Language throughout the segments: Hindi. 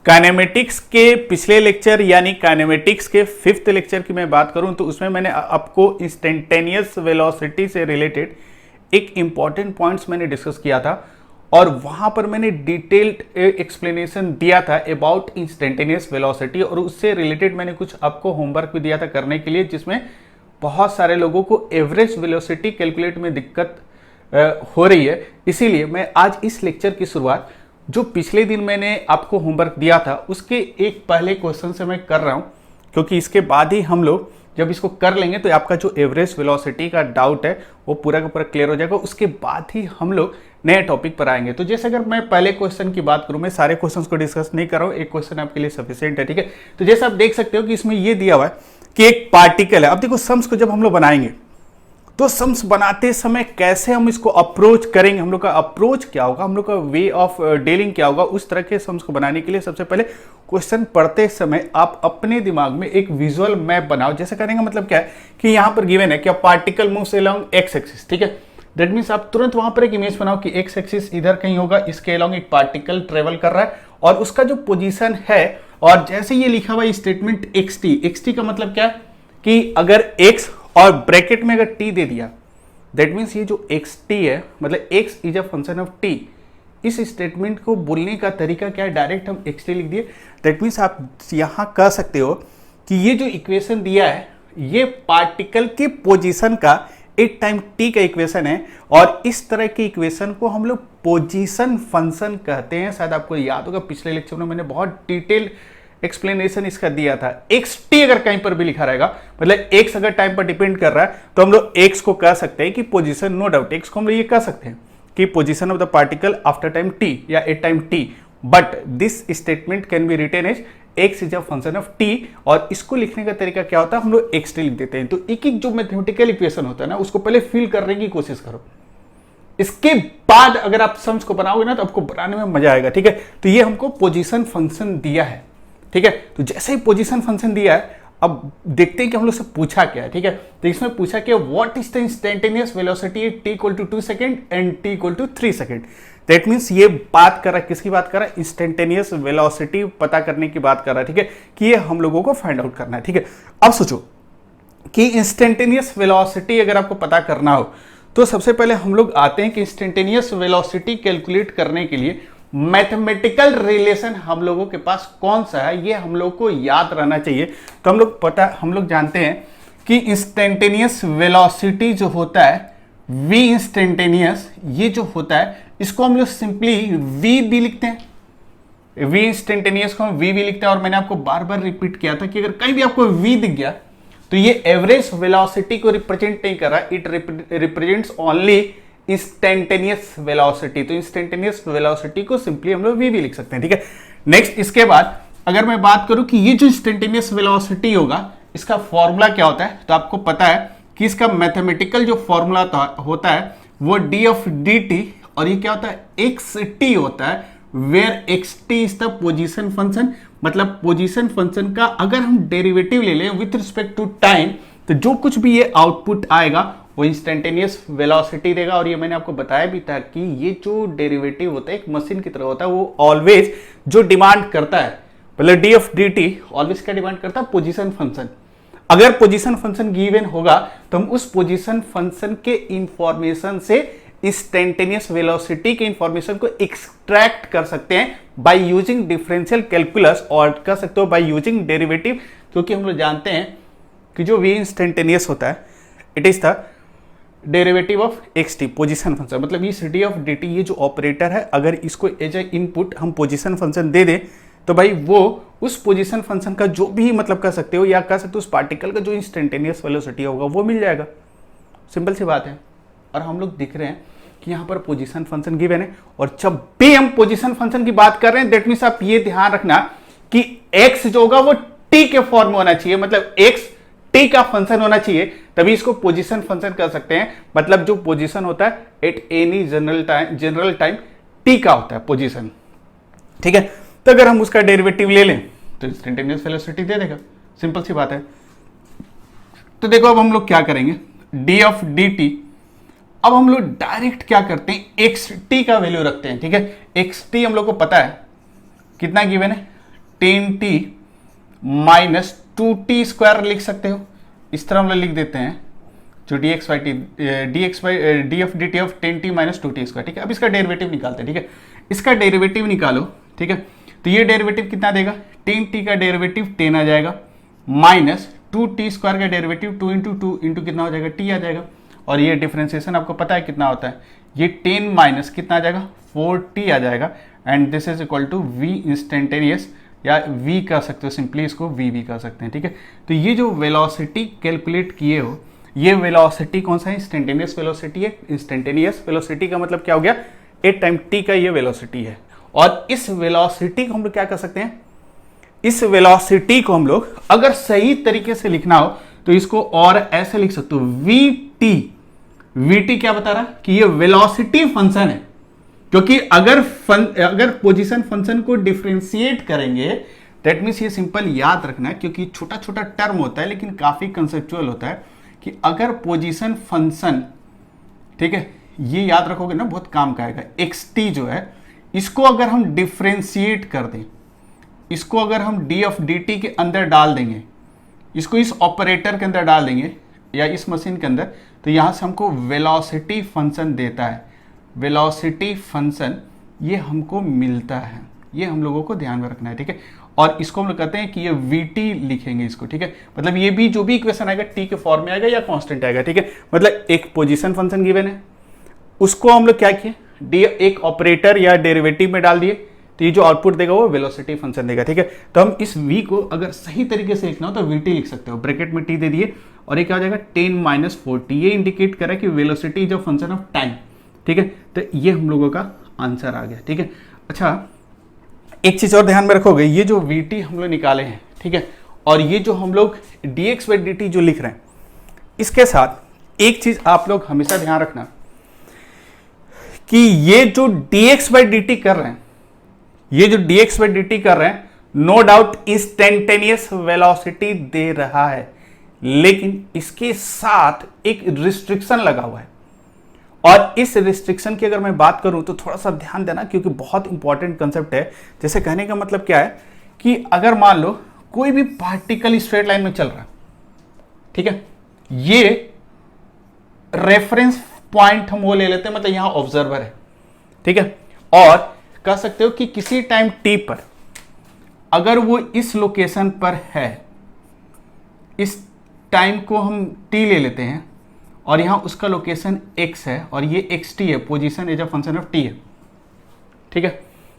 काइनेमेटिक्स के पिछले लेक्चर यानी काइनेमेटिक्स के 5th लेक्चर की मैं बात करूं तो उसमें मैंने आपको इंस्टेंटेनियस वेलोसिटी से रिलेटेड एक इंपॉर्टेंट पॉइंट्स मैंने डिस्कस किया था और वहां पर मैंने डिटेल्ड एक्सप्लेनेशन दिया था अबाउट इंस्टेंटेनियस वेलोसिटी और उससे रिलेटेड मैंने कुछ आपको होमवर्क भी दिया था करने के लिए, जिसमें बहुत सारे लोगों को एवरेज वेलोसिटी कैलकुलेट में दिक्कत हो रही है। इसीलिए मैं आज इस लेक्चर की शुरुआत जो पिछले दिन मैंने आपको होमवर्क दिया था उसके एक पहले क्वेश्चन से मैं कर रहा हूं, क्योंकि इसके बाद ही हम लोग जब इसको कर लेंगे तो आपका जो एवरेज वेलोसिटी का डाउट है वो पूरा का पूरा क्लियर हो जाएगा। उसके बाद ही हम लोग नए टॉपिक पर आएंगे। तो जैसे अगर मैं पहले क्वेश्चन की बात करूं, मैं सारे क्वेश्चंस को डिस्कस नहीं कर रहा हूं, एक क्वेश्चन आपके लिए सफिशिएंट है, ठीक है। तो जैसे आप देख सकते हो कि इसमें ये दिया हुआ है कि एक पार्टिकल है। अब देखो सम्स को जब हम लोग बनाएंगे तो सम्स बनाते समय कैसे हम इसको अप्रोच करेंगे, हम लोग का अप्रोच क्या होगा, हम लोग का वे ऑफ डीलिंग क्या होगा, उस तरह के सम्स को बनाने के लिए सबसे पहले क्वेश्चन पढ़ते समय आप अपने दिमाग में एक विजुअल मैप बनाओ। जैसे करने का मतलब क्या है कि यहां पर गिवन है कि particle moves along x axis, ठीक है। दैट मीन्स आप तुरंत वहां पर एक इमेज बनाओ कि एक्स एक्सिस इधर कहीं होगा, इसके अलोंग एक पार्टिकल ट्रेवल कर रहा है और उसका जो पोजीशन है, और जैसे ये लिखा हुआ स्टेटमेंट एक्स टी का मतलब क्या है कि अगर एक्स और ब्रैकेट में अगर टी दे दिया, दैट मीन्स ये जो एक्स टी है मतलब x is a function of T. इस स्टेटमेंट को बोलने का तरीका क्या है, डायरेक्ट हम एक्स टी लिख दिए। दैट मीन्स आप यहां कह सकते हो कि ये जो इक्वेशन दिया है ये पार्टिकल के पोजीशन का एक टाइम टी का इक्वेशन है और इस तरह के इक्वेशन को हम लोग पोजीशन फंक्शन कहते हैं। शायद आपको याद होगा पिछले लेक्चर में मैंने बहुत डिटेल एक्सप्लेनेशन इसका दिया था। एक्स टी अगर कहीं पर भी लिखा रहेगा मतलब एक्स अगर टाइम पर डिपेंड कर रहा है तो हम लोग एक्स को कह सकते हैं कि पोजीशन, नो डाउट एक्स को हम लोग ये कह सकते हैं कि position of the particle after time T या at time T, but this statement can be written as X is a function of T. और इसको लिखने का तरीका क्या होता है, हम लोग एक्स टी लिख देते हैं। तो एक एक जो मैथमेटिकल इक्वेशन होता है ना उसको पहले फिल करने की कोशिश करो, इसके बाद अगर आप सम्स को बनाओगे ना तो आपको बनाने में मजा आएगा, ठीक है। तो ये हमको पोजीशन फंक्शन दिया है, ठीक है। तो जैसे ही पोजीशन फंक्शन दिया है अब देखते हैं कि हम लोग से पूछा क्या है, ठीक है। तो इसमें पूछा कि what is the instantaneous velocity at t equal to 2 second and t equal to 3 second. That means ये बात कर रहा है, किसकी बात कर रहा है, इंस्टेंटेनियस वेलोसिटी पता करने की बात कर रहा है, ठीक है, कि ये हम लोगों को फाइंड आउट करना है, ठीक है। अब सोचो कि इंस्टेंटेनियस वेलोसिटी अगर आपको पता करना हो तो सबसे पहले हम लोग आते हैं कि इंस्टेंटेनियस वेलोसिटी कैलकुलेट करने के लिए मैथमेटिकल रिलेशन हम लोगों के पास कौन सा है ये हम लोग को याद रहना चाहिए। तो हम लोग जानते हैं कि इंस्टेंटेनियस वेलोसिटी जो होता है v इंस्टेंटेनियस, ये जो होता है इसको हम लोग सिंपली v भी लिखते हैं। v इंस्टेंटेनियस को हम v भी लिखते हैं और मैंने आपको बार बार रिपीट किया था कि अगर कहीं भी आपको v दिख गया तो ये एवरेज वेलोसिटी को रिप्रेजेंट नहीं कर रहा, it represents only instantaneous velocity. तो इंस्टेंटेनियस वेलोसिटी को सिंपली हम लोग v भी लिख सकते हैं, ठीक है। नेक्स्ट इसके बाद अगर मैं बात करूं कि ये जो इंस्टेंटेनियस वेलोसिटी होगा इसका फॉर्मूला क्या होता है, तो आपको पता है कि इसका मैथमेटिकल जो फॉर्मूला होता है वो d ऑफ dt और ये क्या होता है xt होता है, where xt is the position function. मतलब पोजीशन फंक्शन का अगर हम डेरिवेटिव ले लें विथ रिस्पेक्ट टू टाइम तो जो कुछ भी ये आउटपुट आएगा वो इंस्टेंटेनियस वेलोसिटी देगा। और ये मैंने आपको बताया भी था कि ये जो डेरिवेटिव होता है एक मशीन की तरह होता है, वो ऑलवेज जो डिमांड करता है मतलब D of D T always क्या डिमांड करता है, पोजीशन फंक्शन। अगर पोजीशन फंक्शन गिवन होगा तो हम उस पोजीशन फंक्शन के इंफॉर्मेशन से इंस्टेंटेनियस वेलोसिटी के इंफॉर्मेशन को एक्सट्रैक्ट कर सकते हैं बाय यूजिंग डिफरेंशियल कैलकुलस और कर सकते हो बाय यूजिंग डेरिवेटिव, क्योंकि हम लोग जानते हैं कि जो v इंस्टेंटेनियस होता है it is the derivative of x T position function. मतलब इस डी ऑफ डी टी ये जो ऑपरेटर है अगर इसको एज ए इनपुट हम पोजीशन फंक्शन दे दें तो भाई वो उस पोजीशन फंक्शन का जो भी मतलब कर सकते हो या कह सकते हो उस पार्टिकल का जो इंस्टेंटेनियस वेलोसिटी होगा वो मिल जाएगा। सिंपल सी बात है। और हम लोग दिख रहे हैं कि यहाँ पर पोजीशन फंक्शन गिवन है और जब भी हम पोजीशन फंक्शन की बात कर रहे हैं दैट मीन्स आप ये ध्यान रखना कि x जो होगा वो t के फॉर्म में होना चाहिए, मतलब x t का फंक्शन होना चाहिए, तभी इसको पोजीशन फंक्शन कर सकते हैं। मतलब जो पोजीशन होता है at any general time t का होता है पोजीशन, ठीक है। तो अगर हम उसका डेरिवेटिव ले लें तो इंस्टेंटेनियस वेलोसिटी दे देगा, सिंपल सी बात है। तो देखो अब हम लोग क्या करेंगे, d ऑफ dt अब हम लोग डायरेक्ट क्या करते हैं, एक्स टी का वैल्यू रखते हैं, ठीक है। एक्स टी हम लोग को पता है कितना गिवन है 10t माइनस 2t स्क्वायर लिख सकते हो। इस तरह हम लोग लिख देते हैं जो dx by T D of D T of 10t minus 2t square, ठीक है। अब इसका डेरिवेटिव निकालते हैं, ठीक है। इसका डेरिवेटिव निकालो, ठीक है। तो ये डेरिवेटिव कितना देगा, 10t का डेरिवेटिव 10 आ जाएगा माइनस 2t स्क्वायर का डेरिवेटिव 2 इंटू 2 इंटू कितना हो जाएगा, t आ जाएगा। और ये डिफरेंशिएशन आपको पता है कितना होता है, ये 10 माइनस कितना आ जाएगा 4t आ जाएगा। And this is equal to v instantaneous, या v कह सकते हो सिंपली, इसको v भी कह सकते हैं, ठीक है। तो ये जो वेलोसिटी कैलकुलेट किए हो, ये वेलोसिटी कौन सा है, इंस्टेंटेनियस वेलोसिटी है। इंस्टेंटेनियस वेलोसिटी का मतलब क्या हो गया, 8 टाइम t का ये वेलोसिटी है। और इस वेलोसिटी को हम लोग क्या कर सकते हैं, इस वेलोसिटी को हम लोग अगर सही तरीके से लिखना हो तो इसको और ऐसे लिख सकते हो, vt क्या बता रहा कि ये वेलोसिटी फंक्शन है। क्योंकि अगर पोजीशन फंक्शन को डिफरेंशिएट करेंगे, दैट मीन्स ये सिंपल याद रखना है, क्योंकि छोटा छोटा टर्म होता है लेकिन काफी कंसेप्चुअल होता है, कि अगर पोजीशन फंक्शन, ठीक है, ये याद रखोगे ना बहुत काम का आएगा। xt जो है, इसको अगर हम डिफरेंशिएट कर दें, इसको अगर हम d ऑफ dt के अंदर डाल देंगे, इसको इस ऑपरेटर के अंदर डाल देंगे या इस मशीन के अंदर, तो यहां से हमको वेलोसिटी फंक्शन देता है। वेलोसिटी फंक्शन ये हमको मिलता है, ये हम लोगों को ध्यान में रखना है, ठीक है। और इसको हम लोग कहते हैं कि ये vt लिखेंगे इसको, ठीक है। मतलब ये भी जो भी इक्वेशन आएगा t के फॉर्म में आएगा या कांस्टेंट आएगा, ठीक है। मतलब एक पोजीशन फंक्शन गिवन है, उसको हम लोग क्या किए, d एक ऑपरेटर या डेरिवेटिव में डाल दिए, तो ये जो आउटपुट देगा वो वेलोसिटी फंक्शन देगा, ठीक है। तो हम इस v को अगर सही तरीके से लिखना हो तो vt लिख सकते हो, ब्रैकेट में t दे दिए, और ये क्या हो जाएगा 10 माइनस 4t। ये इंडिकेट कर रहा है कि velocity is a function of time, ठीक है। तो ये हम लोगों का आंसर आ गया, ठीक है। अच्छा, एक चीज और ध्यान में रखोगे, ये जो vt हम लोग निकाले हैं, ठीक है, और ये जो हम लोग dx बाई dt जो लिख रहे हैं, इसके साथ एक चीज आप लोग हमेशा ध्यान रखना कि ये जो dx बाई dt कर रहे हैं, ये जो dx बाई dt कर रहे हैं, नो डाउट इंस्टेंटेनियस वेलोसिटी दे रहा है, लेकिन इसके साथ एक रिस्ट्रिक्शन लगा हुआ है। और इस रिस्ट्रिक्शन की अगर मैं बात करूं तो थोड़ा सा ध्यान देना, क्योंकि बहुत इंपॉर्टेंट कंसेप्ट है। जैसे कहने का मतलब क्या है कि अगर मान लो कोई भी पार्टिकल स्ट्रेट लाइन में चल रहा है, ठीक है, ये रेफरेंस पॉइंट हम वो ले लेते हैं, मतलब यहां ऑब्जर्वर है, ठीक है। और कह सकते हो कि किसी टाइम t पर अगर वो इस लोकेशन पर है, इस टाइम को हम t ले लेते हैं, और यहां उसका लोकेशन x है और ये xt है, position as a function of t है, ठीक है।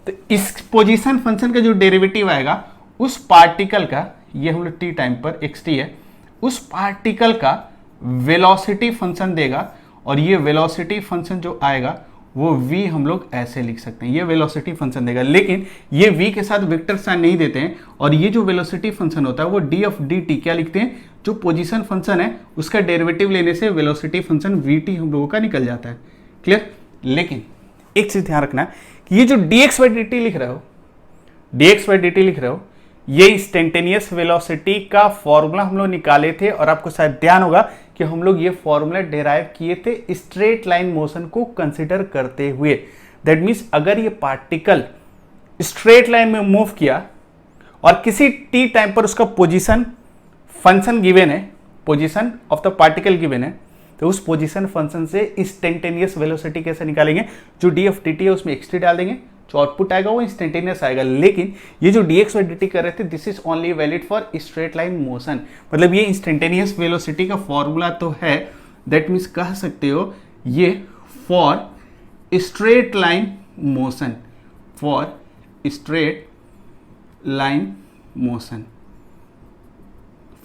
तो इस पोजीशन फंक्शन का जो डेरिवेटिव आएगा उस पार्टिकल का, ये हम लोग t टाइम पर xt है, उस पार्टिकल का वेलोसिटी फंक्शन देगा। और ये वेलोसिटी फंक्शन जो आएगा वो v हम लोग ऐसे लिख सकते हैं, ये वेलोसिटी फंक्शन देगा। लेकिन ये v के साथ वेक्टर साइन नहीं देते हैं, और ये जो वेलोसिटी फंक्शन होता है वो d ऑफ dt क्या लिखते हैं, जो पोजीशन फंक्शन है उसका डेरिवेटिव लेने से वेलोसिटी फंक्शन vt हम लोगों का निकल जाता है। क्लियर। लेकिन एक चीज ध्यान रखना कि ये जो dx बाई dt लिख रहे हो, dx बाई dt लिख रहे हो, ये इंस्टेंटेनियस वेलोसिटी का फॉर्मूला हम लोग निकाले थे, और आपको शायद ध्यान होगा कि हम लोग ये फॉर्मूला डेराइव किए थे स्ट्रेट लाइन मोशन को कंसीडर करते हुए। दैट मीन्स अगर ये पार्टिकल स्ट्रेट लाइन में मूव किया और किसी t टाइम पर उसका पोजीशन फंक्शन गिवन है, position of the particle given है, तो उस पोजीशन फंक्शन से इंस्टेंटेनियस वेलोसिटी कैसे निकालेंगे, जो d ऑफ dt है उसमें xt डाल देंगे, जो आउटपुट आएगा वो इंस्टेंटेनियस आएगा। लेकिन ये जो dx बाई dt कर रहे थे, this is only valid for straight line motion, मतलब ये इंस्टेंटेनियस वेलोसिटी का फॉर्मूला तो है, दैट मीन्स कह सकते हो ये for straight line motion, for straight line motion,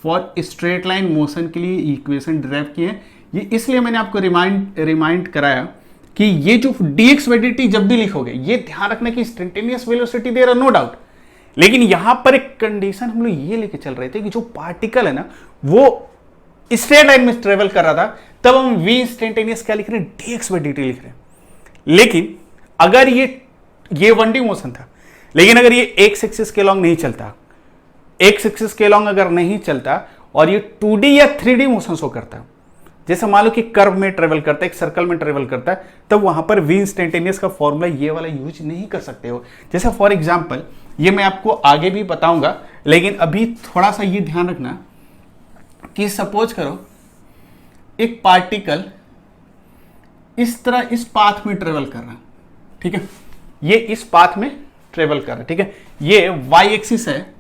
for straight line motion के लिए इक्वेशन डिराइव किए हैं। ये इसलिए मैंने आपको रिमाइंड कराया कि ये जो dx बाई dt जब भी लिखोगे, ये ध्यान रखना कि इंस्टेंटेनियस वेलोसिटी दे रहा, नो डाउट। लेकिन यहां पर एक कंडीशन हम लोग ये लेके चल रहे थे कि जो पार्टिकल है ना वो स्ट्रेट लाइन में ट्रेवल कर रहा था, तब हम v इंस्टेंटेनियस क्या लिख रहे हैं, dx बाई dt लिख रहे हैं। लेकिन अगर ये 1D मोशन था, लेकिन अगर ये x एक्सिस के लॉन्ग नहीं चलता, x एक्सिस के लॉन्ग अगर नहीं चलता और ये 2D या 3D मोशन शो करता, जैसे मान लो कि कर्व में ट्रेवल करता है, एक सर्कल में ट्रेवल करता है, तब वहां पर v इंस्टेंटेनियस का फॉर्मूला ये वाला यूज नहीं कर सकते हो। जैसे फॉर एग्जांपल, ये मैं आपको आगे भी बताऊंगा, लेकिन अभी थोड़ा सा ये ध्यान रखना कि सपोज करो एक पार्टिकल इस तरह इस पाथ में ट्रेवल कर रहा है, ठीक है, ये इस पाथ में ट्रेवल कर रहा है, ठीक है, ये y एक्सिस है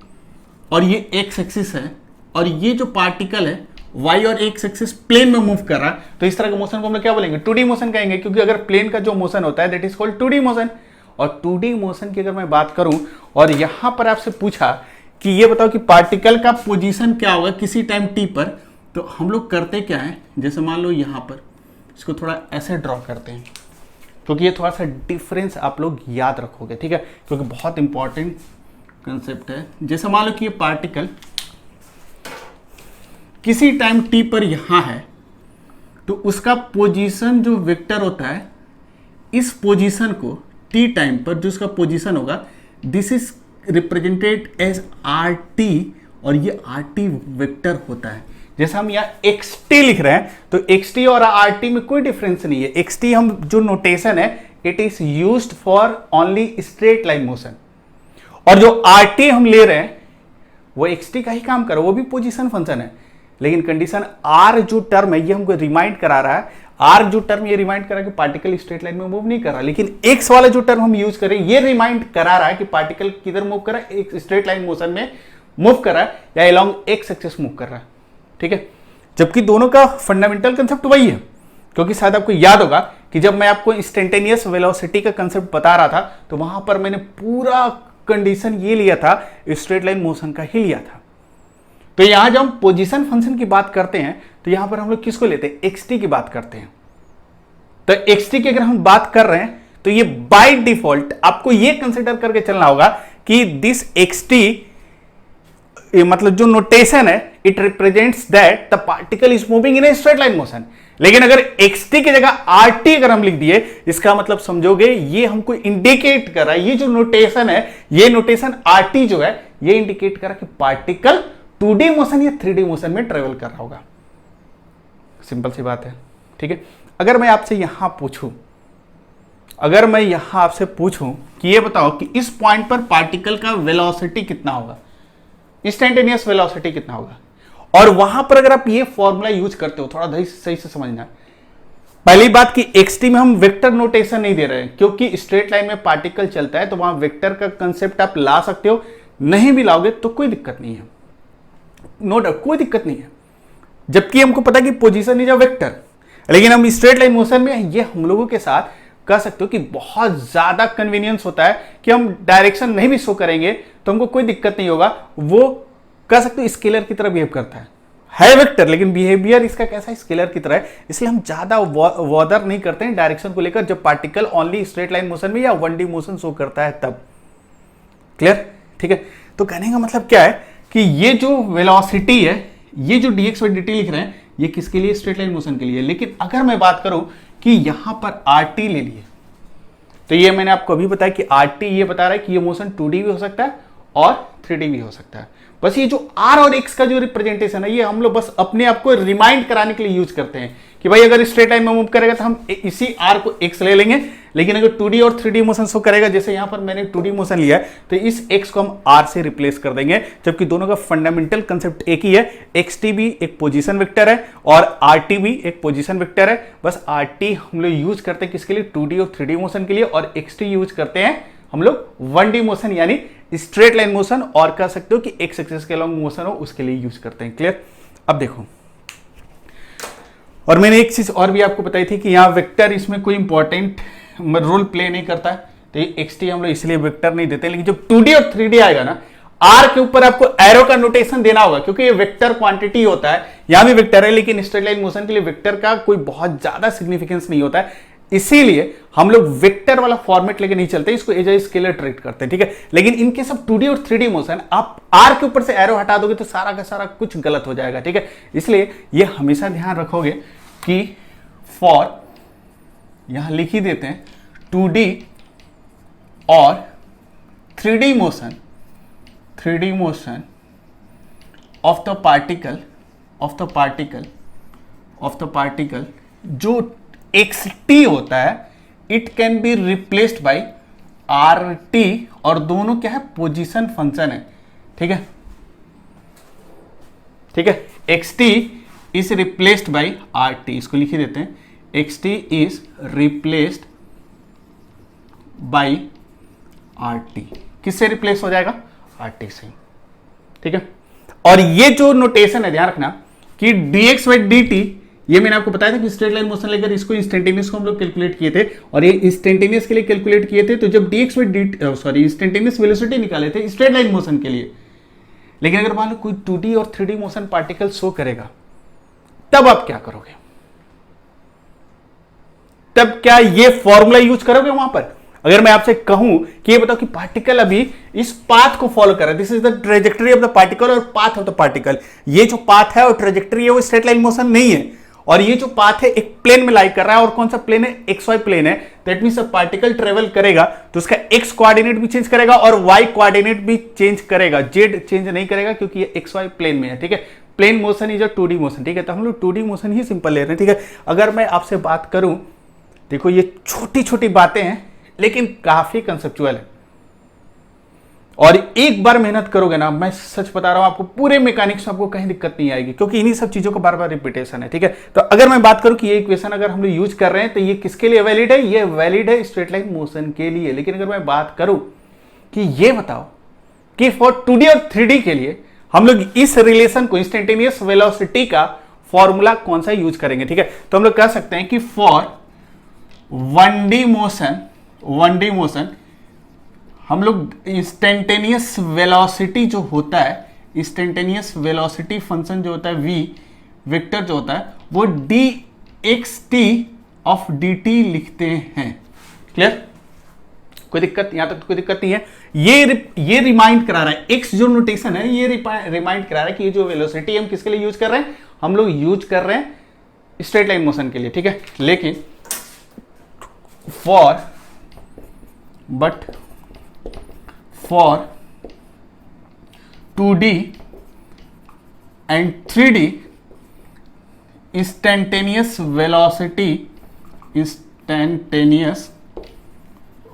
और ये x एक्सिस है, और ये जो पार्टिकल है y और x एक्सिस प्लेन में मूव कर रहा है, तो इस तरह के मोशन को हम लोग क्या बोलेंगे, 2D मोशन कहेंगे, क्योंकि अगर प्लेन का जो मोशन होता है that is called 2D motion. और 2D मोशन की अगर मैं बात करूं और यहां पर आपसे पूछा कि ये बताओ कि पार्टिकल का पोजीशन क्या होगा किसी टाइम t पर, तो हम लोग करते क्या है, जैसे मान लो यहां पर इसको थोड़ा ऐसे ड्रॉ करते हैं, क्योंकि ये थोड़ा सा डिफरेंस आप लोग याद रखोगे, ठीक है, क्योंकि बहुत इंपॉर्टेंट कंसेप्ट है। जैसे मान लो कि ये पार्टिकल किसी टाइम t पर यहां है, तो उसका पोजीशन जो वेक्टर होता है, इस पोजीशन को t टाइम पर जो उसका पोजीशन होगा, this is represented as rt, और ये rt वेक्टर होता है। जैसे हम यहाँ xt लिख रहे हैं, तो xt और rt में कोई डिफरेंस नहीं है। xt हम जो नोटेशन है, it is used for only straight line motion, और जो rt हम ले रहे हैं वो xt का ही काम कर रहा है, वो भी पोजीशन फंक्शन है। लेकिन कंडीशन r जो टर्म है ये हमको रिमाइंड करा रहा है, r जो टर्म ये रिमाइंड करा कि पार्टिकल स्ट्रेट लाइन में मूव नहीं कर रहा, लेकिन x वाला जो टर्म हम यूज करें ये रिमाइंड करा रहा है कि पार्टिकल किधर मूव कर रहा है, एक स्ट्रेट लाइन मोशन में मूव कर रहा है या अलोंग x एक्सिस मूव कर रहा है, ठीक है। जबकि दोनों का फंडामेंटल कंसेप्ट वही है, क्योंकि शायद आपको याद होगा कि जब मैं आपको इंस्टेंटेनियस वेलोसिटी का कंसेप्ट बता रहा था, तो वहां पर मैंने पूरा कंडीशन ये लिया था, स्ट्रेट लाइन मोशन का ही लिया था। तो यहां जब हम पोजीशन फंक्शन की बात करते हैं, तो यहां पर हम लोग किसको लेते हैं, xt की बात करते हैं। तो xt की अगर हम बात कर रहे हैं, तो ये बाय डिफॉल्ट आपको ये कंसिडर करके चलना होगा कि दिस xt मतलब जो नोटेशन है, it represents that the particle is moving in a straight line motion. लेकिन अगर xt की जगह rt अगर हम लिख दिए, इसका मतलब समझोगे ये हमको इंडिकेट कर रहा है, ये जो नोटेशन है, ये नोटेशन rt जो है, ये इंडिकेट कर रहा है कि पार्टिकल 2D मोशन या 3D मोशन में ट्रेवल कर रहा होगा। सिंपल सी बात है, ठीक है। अगर मैं आपसे यहां पूछूं, अगर मैं यहां आपसे पूछूं कि ये बताओ कि इस पॉइंट पर पार्टिकल का वेलोसिटी कितना होगा, इंस्टेंटेनियस वेलोसिटी कितना होगा, और वहां पर अगर आप ये फॉर्मूला यूज करते हो, थोड़ा सही से समझना। पहली बात कि xt में हम वेक्टर नोटेशन नहीं दे रहे हैं, क्योंकि स्ट्रेट लाइन में पार्टिकल चलता है, तो वहां वेक्टर का कंसेप्ट आप ला सकते हो, नहीं भी लाओगे तो कोई दिक्कत नहीं है, नो डाउट कोई दिक्कत नहीं है। जबकि हमको पता कि पोजीशन इज अ वेक्टर, लेकिन हम स्ट्रेट लाइन मोशन में ये हम लोगों के साथ कह सकते हो कि बहुत ज्यादा कन्वीनियंस होता है कि हम डायरेक्शन नहीं भी शो करेंगे तो हमको कोई दिक्कत नहीं होगा, वो कह सकते हो स्केलर की तरह बिहेव करता है वेक्टर, लेकिन बिहेवियर इसका कैसा है, स्केलर की तरह है। इसलिए हम ज्यादा वॉदर नहीं करते हैं डायरेक्शन को लेकर, जब particle only straight line motion में या 1D मोशन शो करता है तब। क्लियर, ठीक है। तो कहने का मतलब क्या है कि ये जो वेलोसिटी है, ये जो dx और dt लिख रहे हैं, ये किसके लिए, स्ट्रेट लाइन मोशन के लिए। लेकिन अगर मैं बात करूं कि यहां पर rt ले लिए, तो ये मैंने आपको अभी बताया कि rt ये बता रहा है कि ये मोशन 2D भी हो सकता है और 3D भी हो सकता है। बस ये जो r और x का जो रिप्रेजेंटेशन है, ये हम लोग बस अपने आप को रिमाइंड कराने के लिए यूज करते हैं कि भाई अगर स्ट्रेट लाइन में मूव करेगा तो हम इसी r को x ले लेंगे, लेकिन अगर 2D और 3D मोशन शो करेगा, जैसे यहां पर मैंने 2D मोशन लिया है, तो इस x को हम r से रिप्लेस कर देंगे, जबकि दोनों का फंडामेंटल कंसेप्ट एक ही है। xt भी एक पोजीशन वेक्टर है और rt भी एक पोजीशन वेक्टर है। बस rt हम लोग यूज करते हैं किसके लिए, 2D और 3D मोशन के लिए, और xt यूज करते हैं हम लोग 1D मोशन यानी स्ट्रेट लाइन मोशन, और कह सकते हो कि x एक्सिस के अलॉन्ग मोशन हो उसके लिए यूज करते हैं। क्लियर। अब देखो, और मैंने एक चीज और भी आपको बताई थी कि यहाँ वेक्टर इसमें कोई इंपॉर्टेंट रोल प्ले नहीं करता है, तो ये xt हम लोग इसलिए वेक्टर नहीं देते, लेकिन जब 2D और 3D आएगा ना, r के ऊपर आपको एरो का नोटेशन देना होगा, क्योंकि ये वेक्टर क्वांटिटी होता है। यहां भी वेक्टर है, लेकिन स्ट्रेट लाइन मोशन के लिए वेक्टर का कोई बहुत ज्यादा सिग्निफिकेंस नहीं होता है, इसीलिए हम लोग वेक्टर वाला फॉर्मेट लेके नहीं चलते, इसको एज ए स्केलर ट्रीट करते हैं, ठीक है। लेकिन इनके सब 2D और 3D मोशन, आप r के ऊपर से एरो हटा दोगे तो सारा का सारा कुछ गलत हो जाएगा, ठीक है। इसलिए ये हमेशा ध्यान रखोगे कि फॉर, यहां लिख ही देते हैं 2D और 3D motion, 3D motion of the particle of the particle जो xt होता है it can be replaced by rt, और दोनों क्या है, पोजीशन फंक्शन है। ठीक है, ठीक है, xt is replaced by rt, इसको लिख ही देते हैं, xt is replaced by rt। किससे रिप्लेस हो जाएगा, rt से। ठीक है, और ये जो नोटेशन है ध्यान रखना कि dx बाई dt, ये मैंने आपको बताया था कि स्ट्रेट लाइन मोशन लेकर इसको इंस्टेंटेनियस को हम लोग कैलकुलेट किए थे, और ये इंस्टेंटेनियस के लिए कैलकुलेट किए थे। तो जब dx by dt, sorry, instantaneous velocity निकाले थे स्ट्रेट लाइन मोशन के लिए, लेकिन अगर मान लो कोई 2D और 3D मोशन पार्टिकल शो करेगा, तब आप क्या करोगे, तब क्या ये फॉर्मूला यूज करोगे वहां पर? अगर मैं आपसे कहूं कि ये बताओ कि पार्टिकल अभी इस पाथ को फॉलो कर रहा है, this is the trajectory of the particle और पाथ ऑफ द पार्टिकल, ये जो पाथ है और ट्रेजेक्टरी है वो स्ट्रेट लाइन मोशन नहीं है, और ये जो पाथ है एक प्लेन में लाई कर रहा है, और कौन सा प्लेन है, एक्स वाई प्लेन है। दैट मींस पार्टिकल ट्रेवल करेगा तो उसका एक्स कोऑर्डिनेट भी चेंज करेगा और वाई कोऑर्डिनेट भी चेंज करेगा, जेड चेंज नहीं करेगा क्योंकि ये एक्स वाई प्लेन में है। ठीक है, plane motion is a 2D motion. ठीक है, तो हम लोग 2D मोशन ही सिंपल ले रहे हैं। ठीक है, अगर मैं आपसे बात करूं, देखो ये छोटी छोटी बातें हैं लेकिन काफी कंसेप्चुअल है, और एक बार मेहनत करोगे ना, मैं सच बता रहा हूं आपको, पूरे मैकेनिक्स में आपको कहीं दिक्कत नहीं आएगी, क्योंकि इन्हीं सब चीजों का बार बार रिपीटेशन है। ठीक है, तो अगर मैं बात करूं कि ये इक्वेशन अगर हम लोग यूज कर रहे हैं तो ये किसके लिए वैलिड है, ये वैलिड है स्ट्रेट लाइन मोशन के लिए। लेकिन अगर मैं बात करूं कि ये बताओ कि फॉर 2D और 3D के लिए हम लोग इस रिलेशन को, इंस्टेंटेनियस वेलोसिटी का फॉर्मूला कौन सा यूज करेंगे। ठीक है, तो हम लोग कह सकते हैं कि फॉर 1D मोशन हम लोग इंस्टेंटेनियस वेलोसिटी जो होता है, इंस्टेंटेनियस वेलोसिटी फंक्शन जो होता है v वेक्टर जो होता है, वो dxt ऑफ dt लिखते हैं। क्लियर, कोई दिक्कत, यहां तक कोई दिक्कत नहीं है। ये रिमाइंड करा रहा है, x जो नोटेशन है ये रिमाइंड करा रहा है कि ये जो वेलोसिटी हम किसके लिए यूज कर रहे हैं, हम लोग यूज कर रहे हैं स्ट्रेट लाइन मोशन के लिए। ठीक है, लेकिन for 2D and 3D instantaneous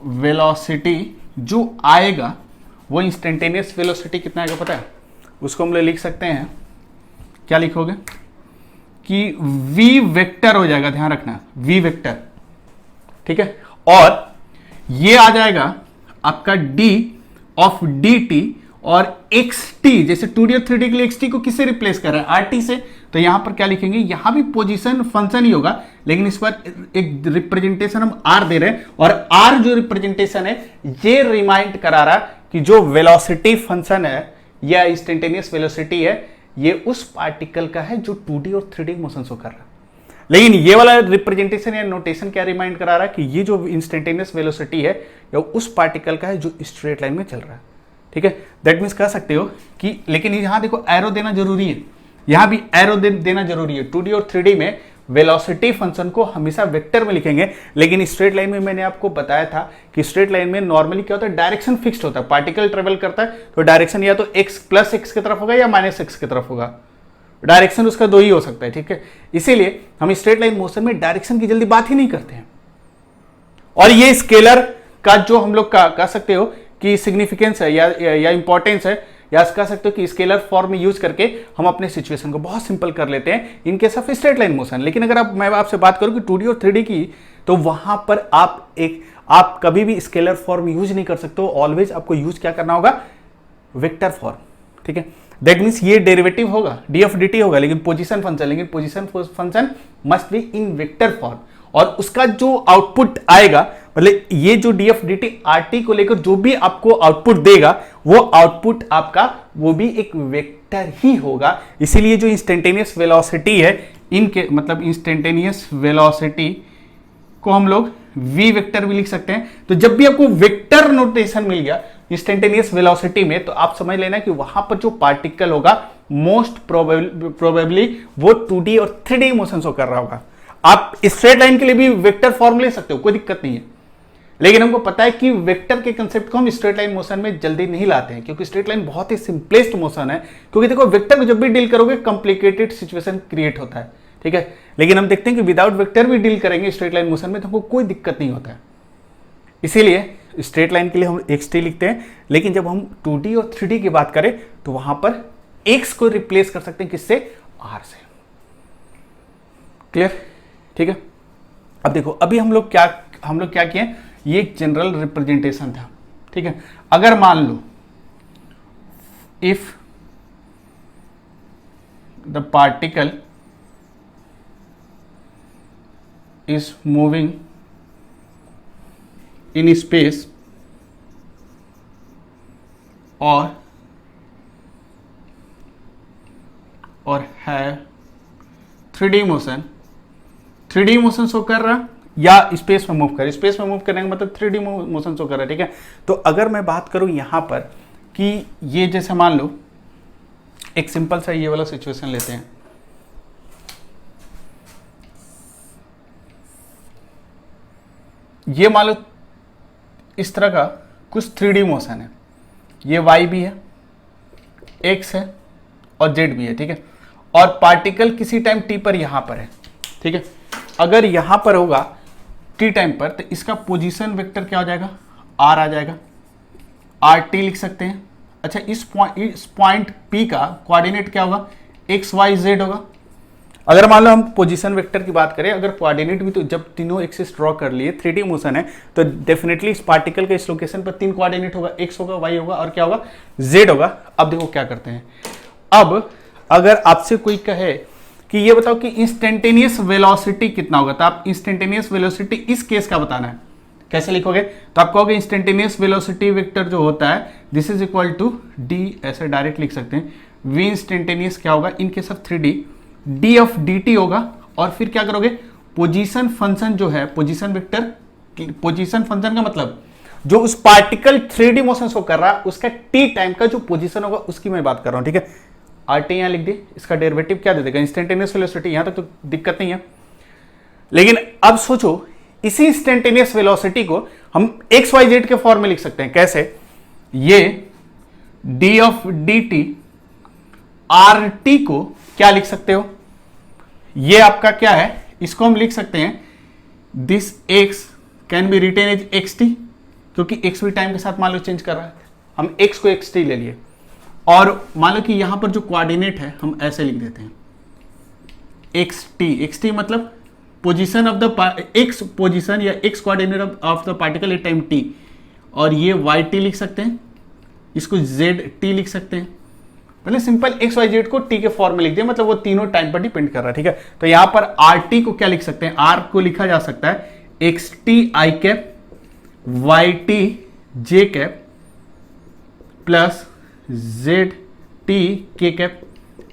velocity जो आएगा वो इंस्टेंटेनियस वेलोसिटी कितना आएगा पता है, उसको हम लोग लिख सकते हैं, क्या लिखोगे कि v वेक्टर हो जाएगा, ध्यान रखना v वेक्टर। ठीक है, और ये आ जाएगा आपका d ऑफ dt, और xt, जैसे 2D और 3D के लिए xt को किससे रिप्लेस कर रहा है, rt से, तो यहां पर क्या लिखेंगे, यहां भी पोजीशन फंक्शन ही होगा, लेकिन इस पर एक रिप्रेजेंटेशन हम r दे रहे हैं, और r जो रिप्रेजेंटेशन है ये रिमाइंड करा रहा कि जो वेलोसिटी फंक्शन है या इंस्टेंटेनियस वेलोसिटी है ये उस पार्टिकल का है जो 2D और 3D मोशन शो कर रहा है। लेकिन ये वाला रिप्रेजेंटेशन या नोटेशन क्या रिमाइंड करा रहा है कि ये जो इंस्टेंटेनियस वेलोसिटी है या उस पार्टिकल का है जो स्ट्रेट लाइन में चल रहा है। ठीक है, दैट मीन्स कह सकते हो कि, लेकिन यहां देखो एरो देना जरूरी है, यहां भी एरो देना जरूरी है। 2D और 3D में वेलोसिटी फंक्शन को हमेशा वेक्टर में लिखेंगे, लेकिन स्ट्रेट लाइन में मैंने आपको बताया था कि स्ट्रेट लाइन में नॉर्मली क्या होता है, डायरेक्शन फिक्स्ड होता है। पार्टिकल ट्रेवल करता है तो डायरेक्शन या तो x प्लस x की तरफ होगा या माइनस x की तरफ होगा, डायरेक्शन उसका दो ही हो सकता है। ठीक है, इसीलिए हम स्ट्रेट लाइन मोशन में डायरेक्शन की जल्दी बात ही नहीं करते हैं। और ये स्केलर का जो हम लोग कह सकते हो कि सिग्निफिकेंस है या इंपॉर्टेंस है, या कह सकते हो कि स्केलर फॉर्म में यूज करके हम अपने सिचुएशन को बहुत सिंपल कर लेते हैं इन case of straight line motion. लेकिन अगर मैं आपसे बात करूं कि 2D और 3D की, तो वहां पर आप कभी भी स्केलर फॉर्म यूज नहीं कर सकते हो, ऑलवेज आपको यूज क्या करना होगा, वेक्टर फॉर्म। ठीक है, दैट मीन्स ये डेरिवेटिव होगा डी ऑफ डी टी होगा, लेकिन position function must be in vector form, और उसका जो आउटपुट आएगा, मतलब ये जो D of D T R T को लेकर जो भी आपको आउटपुट देगा वो आउटपुट आपका वो भी एक वेक्टर ही होगा। इसीलिए जो इंस्टेंटेनियस वेलोसिटी है इनके, मतलब इंस्टेंटेनियस वेलोसिटी को हम लोग v वेक्टर भी लिख सकते हैं। तो जब भी आपको वेक्टर नोटेशन मिल गया इंस्टेंटेनियस वेलोसिटी में, तो आप समझ लेना कि वहां पर जो पार्टिकल होगा मोस्ट प्रोबेबली वो 2D और 3D मोशन शो कर रहा होगा। आप स्ट्रेट लाइन के लिए भी वेक्टर फॉर्म ले सकते हो, कोई दिक्कत नहीं है, लेकिन हमको पता है कि वेक्टर के कंसेप्ट को हम स्ट्रेट लाइन मोशन में जल्दी नहीं लाते हैं, क्योंकि स्ट्रेट लाइन बहुत ही सिंपलेस्ट मोशन है। क्योंकि देखो वेक्टर को जब भी डील करोगे कॉम्प्लिकेटेड सिचुएशन क्रिएट होता है। ठीक है। लेकिन हम देखते हैं कि विदाउट वेक्टर भी डील करेंगे स्ट्रेट लाइन मोशन में तो हमको कोई दिक्कत नहीं होता है। इसीलिए स्ट्रेट लाइन के लिए हम xt लिखते हैं, लेकिन जब हम 2D और 3D की बात करें तो वहां पर x को रिप्लेस कर सकते हैं किससे, r से। क्लियर, ठीक है। अब देखो अभी हम लोग क्या किए, ये एक जनरल रिप्रेजेंटेशन था, ठीक है। अगर मान लो if the particle is moving in space or have 3D motion, 3D motion show कर रहा या स्पेस में मूव कर, स्पेस में मूव करने का मतलब 3D मोशन शो कर रहा है, ठीक है। तो अगर मैं बात करूं यहां पर कि ये जैसे मान लो एक सिंपल सा ये वाला सिचुएशन लेते हैं, ये मान लो इस तरह का कुछ 3D मोशन है, ये y भी है, x है और z भी है, ठीक है। और पार्टिकल किसी टाइम t पर यहां पर है, ठीक है। अगर यहां पर होगा t टाइम पर तो इसका पोजीशन वेक्टर क्या हो जाएगा, r आ जाएगा, rt लिख सकते हैं। अच्छा इस पॉइंट p का कोऑर्डिनेट क्या होगा, x y z होगा। अगर मान लो हम पोजीशन वेक्टर की बात करें, अगर कोऑर्डिनेट भी तो जब तीनों एक्सिस ड्रॉ कर लिए 3D मोशन है तो डेफिनेटली इस पार्टिकल के इस लोकेशन पर 3 कोऑर्डिनेट होगा, x होगा, y होगा और क्या होगा, z होगा। अब देखो क्या करते हैं, अब अगर आपसे कोई कहे कि ये बताओ कि इंस्टेंटेनियस वेलोसिटी कितना होगा, तो आप इंस्टेंटेनियस वेलोसिटी इस केस का बताना है, कैसे लिखोगे, तो आप कहोगे इंस्टेंटेनियस वेलोसिटी वेक्टर जो होता है this is equal to d, ऐसे डायरेक्ट लिख सकते हैं, v इंस्टेंटेनियस क्या होगा in case of 3D, d of dt होगा। और फिर क्या करोगे, पोजीशन फंक्शन जो है, पोजीशन वेक्टर, पोजीशन फंक्शन का मतलब जो उस पार्टिकल 3D मोशन शो कर रहा है उसका t टाइम का जो पोजीशन होगा उसकी मैं बात कर रहा हूं, ठीक है। rt यहां लिख दी, इसका डेरिवेटिव क्या दे देगा, इंस्टेंटेनियस वेलोसिटी, यहां तक तो दिक्कत नहीं है। लेकिन अब सोचो इसी इंस्टेंटेनियस वेलोसिटी को हम एक्स वाई जेड के फॉर्म में लिख सकते हैं, कैसे, ये d ऑफ dt rt को क्या लिख सकते हो, ये आपका क्या है, इसको हम लिख सकते हैं this x can be written as xt, क्योंकि x भी टाइम के साथ मान लो चेंज कर रहा है, हम x को xt ले लिए। और मान लो कि यहां पर जो कोऑर्डिनेट है हम ऐसे लिख देते हैं xt मतलब position of the x position या x coordinate of the particle at time t, और ये yt लिख सकते हैं, इसको zt लिख सकते हैं। पहले सिंपल एक्स वाई जेड को टी के फॉर्म में लिख दिया, मतलब वो तीनों टाइम पर डिपेंड कर रहा है, ठीक है। तो यहां पर आर टी को क्या लिख सकते हैं, आर को लिखा जा सकता है X T I cap Y T J cap plus Z T K cap,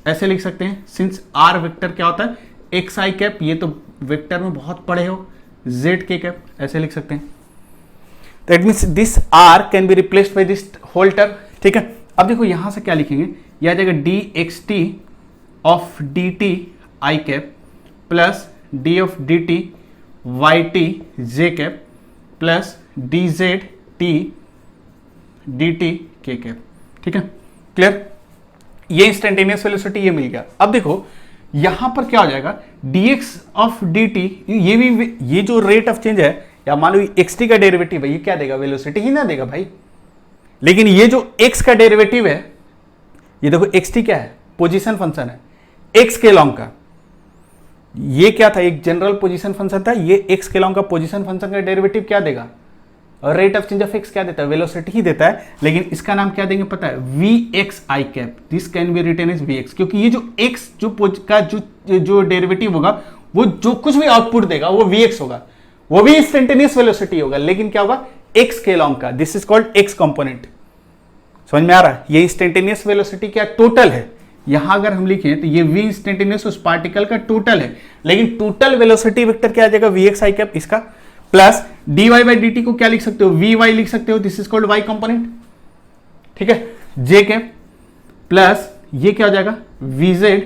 ऐसे लिख सकते हैं। सिंस आर वेक्टर क्या होता है एक्स आई कैप, ये तो वेक्टर में बहुत पढ़े हो, जेड के कैप, ऐसे लिख सकते हैं। That means this R can be replaced by this whole term, ठीक है। अब देखो यहां से क्या लिखेंगे, यह आ जाएगा D X T of D T I cap plus D of D T Y T J cap plus D Z T D T K cap, ठीक है। क्लियर, ये इंस्टेंटेनियस वेलोसिटी ये मिल गया। अब देखो यहां पर क्या हो जाएगा, dx ऑफ dt, ये भी ये जो रेट ऑफ चेंज है या मान लो xt का डेरिवेटिव है, ये क्या देगा, वेलोसिटी ही ना देगा भाई। लेकिन ये जो x का डेरिवेटिव है, ये देखो xt क्या है, पोजीशन फंक्शन है x के लॉन्ग का, ये क्या था, एक जनरल पोजीशन फंक्शन था, ये x के लॉन्ग का पोजीशन फंक्शन का डेरिवेटिव क्या देगा, और rate of change of x क्या देता है, वेलोसिटी ही देता है। लेकिन इसका नाम क्या देंगे पता है, vx i cap, this can be written as vx, क्योंकि ये जो x जो डेरिवेटिव होगा वो जो कुछ भी आउटपुट देगा वो vx होगा, वो भी इंस्टेंटेनियस वेलोसिटी होगा, लेकिन क्या होगा x के लॉन्ग का, this is called x component. समझ में आ रहा है, ये इंस्टेंटेनियस वेलोसिटी क्या टोटल है, यहां अगर हम लिखें तो ये v इंस्टेंटेनियस उस पार्टिकल का टोटल है, लेकिन टोटल वेलोसिटी वेक्टर क्या आ जाएगा, vx i कैप इसका, प्लस dy बाई dt को क्या लिख सकते हो, vy लिख सकते हो, this is called y component, ठीक है, j कैप प्लस ये क्या हो जाएगा vz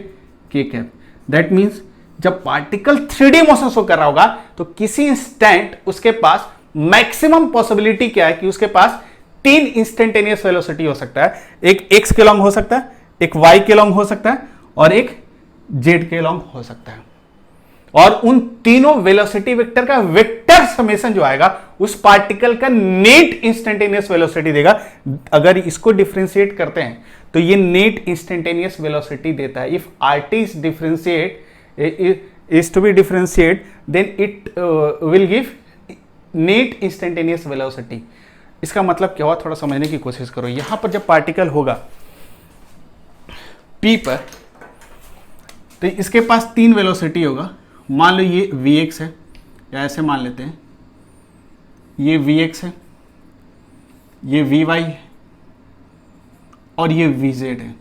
k cap. That means जब पार्टिकल 3D मोशन शो कर रहा होगा तो किसी इंस्टेंट उसके पास मैक्सिमम पॉसिबिलिटी क्या है कि उसके पास 3 इंस्टेंटेनियस वेलोसिटी हो सकता है, एक x के लॉन्ग हो सकता है, एक y के लॉन्ग हो सकता है और एक z के लॉन्ग हो सकता है। और उन तीनों वेलोसिटी वेक्टर का वेक्टर समेशन जो आएगा उस पार्टिकल का नेट इंस्टेंटेनियस वेलोसिटी देगा। अगर इसको डिफरेंशिएट करते हैं तो ये नेट इंस्टेंटेनियस वेलोसिटी देता है। If RT is differentiate is to be differentiated, then it will give net instantaneous velocity। इसका मतलब क्या हुआ, थोड़ा समझने की कोशिश करो। यहां पर जब पार्टिकल होगा P पर, तो इसके पास तीन वेलोसिटी होगा। मान लो ये Vx है, या ऐसे मान लेते हैं, ये Vx है, ये Vy है और ये Vz है।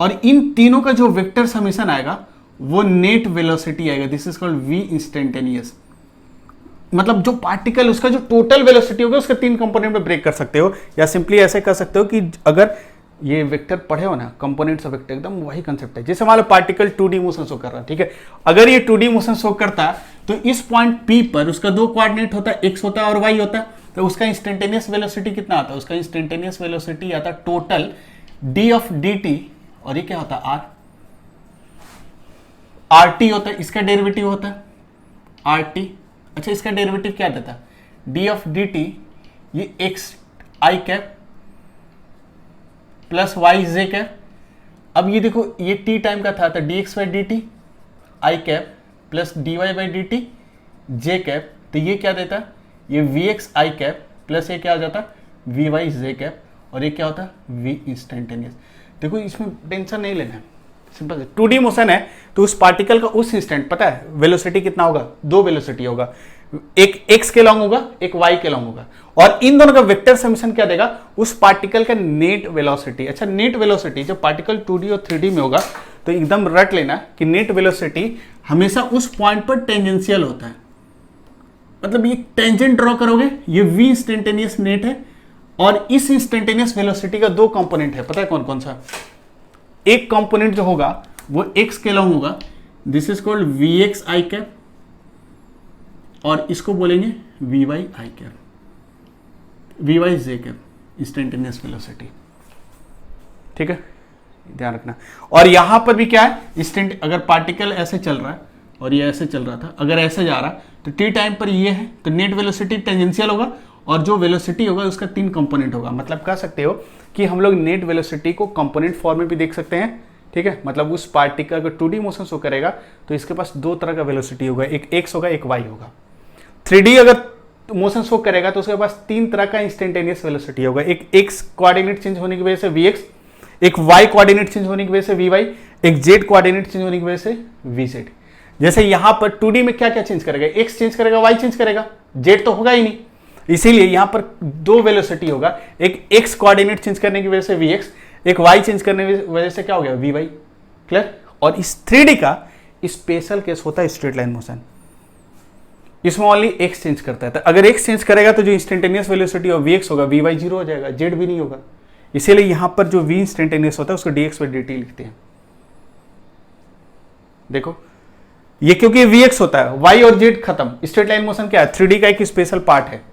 और इन तीनों का जो वेक्टर समेशन आएगा वो नेट वेलोसिटी आएगा। This is called v instantaneous. मतलब जो पार्टिकल उसका जो टोटल वेलोसिटी होगा उसके तीन कंपोनेंट में ब्रेक कर सकते हो, या सिंपली ऐसे कर सकते हो कि अगर ये वेक्टर पढ़े हो ना, कंपोनेंट्स ऑफ वेक्टर, एकदम वही कंसेप्ट है। जैसे मान लो पार्टिकल 2D मोशन शो कर रहा है, ठीक है। अगर ये 2D मोशन शो करता है तो इस पॉइंट P पर उसका दो कोऑर्डिनेट होता है, x होता है और y होता है। तो उसका इंस्टेंटेनियस वेलोसिटी कितना आता है? उसका इंस्टेंटेनियस वेलोसिटी आता है टोटल d ऑफ dt, और ये क्या होता है RT होता है। इसका डेरिवेटिव होता है RT। अच्छा, इसका डेरिवेटिव क्या देता है? d ऑफ dt, ये x i cap plus Y J cap. अब ये देखो, ये t टाइम का था dx by dt i cap plus dy by dt j cap. तो ये क्या देता है? ये vx i कैप प्लस ये क्या आ जाता है vy j कैप, और ये क्या होता है v इंस्टेंटेनियस। देखो, इसमें टेंशन नहीं लेना है, सिंपल है। 2D मोशन है तो उस पार्टिकल का उस इंस्टेंट पता है वेलोसिटी कितना होगा? दो वेलोसिटी होगा, एक x के लॉन्ग होगा, एक y के लॉन्ग होगा, और इन दोनों का वेक्टर समेशन क्या देगा? उस पार्टिकल का नेट वेलोसिटी। अच्छा, नेट वेलोसिटी जब पार्टिकल 2D और 3D में होगा तो एकदम रट लेना कि नेट वेलोसिटी हमेशा उस पॉइंट पर टेंजेंशियल होता है। मतलब ये टेंजेंट ड्रॉ करोगे, ये v इंस्टेंटेनियस नेट है, और इस इंस्टेंटेनियस वेलोसिटी का दो कंपोनेंट है। पता है कौन कौन सा? एक कंपोनेंट जो होगा वो x के लॉन्ग होगा, this is called vx i cap, और इसको बोलेंगे vy i cap, vy j cap, instantaneous velocity. ठीक है, ध्यान रखना। और यहां पर भी क्या है, इंस्टेंट, अगर पार्टिकल ऐसे चल रहा है और ये ऐसे चल रहा था, अगर ऐसे जा रहा तो t टाइम पर ये है तो नेट वेलोसिटी टेंजेंशियल होगा, और जो वेलोसिटी होगा उसका तीन कंपोनेंट होगा। मतलब कह सकते हो कि हम लोग नेट वेलोसिटी को कंपोनेंट फॉर्म में भी देख सकते हैं। ठीक है, मतलब उस पार्टिकल अगर 2D मोशन शो करेगा तो इसके पास दो तरह का वेलोसिटी होगा, एक x होगा, एक y होगा। 3D अगर मोशन शो करेगा तो उसके पास तीन तरह का इंस्टेंटेनियस वेलोसिटी होगा, एक x कोऑर्डिनेट चेंज होने की वजह से vx, एक y कोऑर्डिनेट चेंज होने की वजह से vy, एक z कोऑर्डिनेट चेंज होने की वजह से vz। जैसे यहां पर 2D में क्या क्या चेंज करेगा? x चेंज करेगा, y चेंज करेगा, z तो होगा ही नहीं। इसीलिए यहां पर दो वेलोसिटी होगा, एक x कोऑर्डिनेट चेंज करने की वजह से vx, एक y चेंज करने की वजह से क्या हो गया vy। क्लियर? और इस 3D का स्पेशल केस होता है स्ट्रेट लाइन मोशन, इसमें ओनली x चेंज करता है। तो अगर x चेंज करेगा तो जो इंस्टेंटेनियस वेलोसिटी और vx होगा, vy जीरो हो जाएगा, z भी नहीं होगा। इसीलिए यहां पर जो v इंस्टेंटेनियस होता है उसको dx बाई dt लिखते हैं। देखो, ये क्योंकि vx होता है, y और z खत्म। स्ट्रेट लाइन मोशन क्या है? 3D का एक स्पेशल पार्ट है।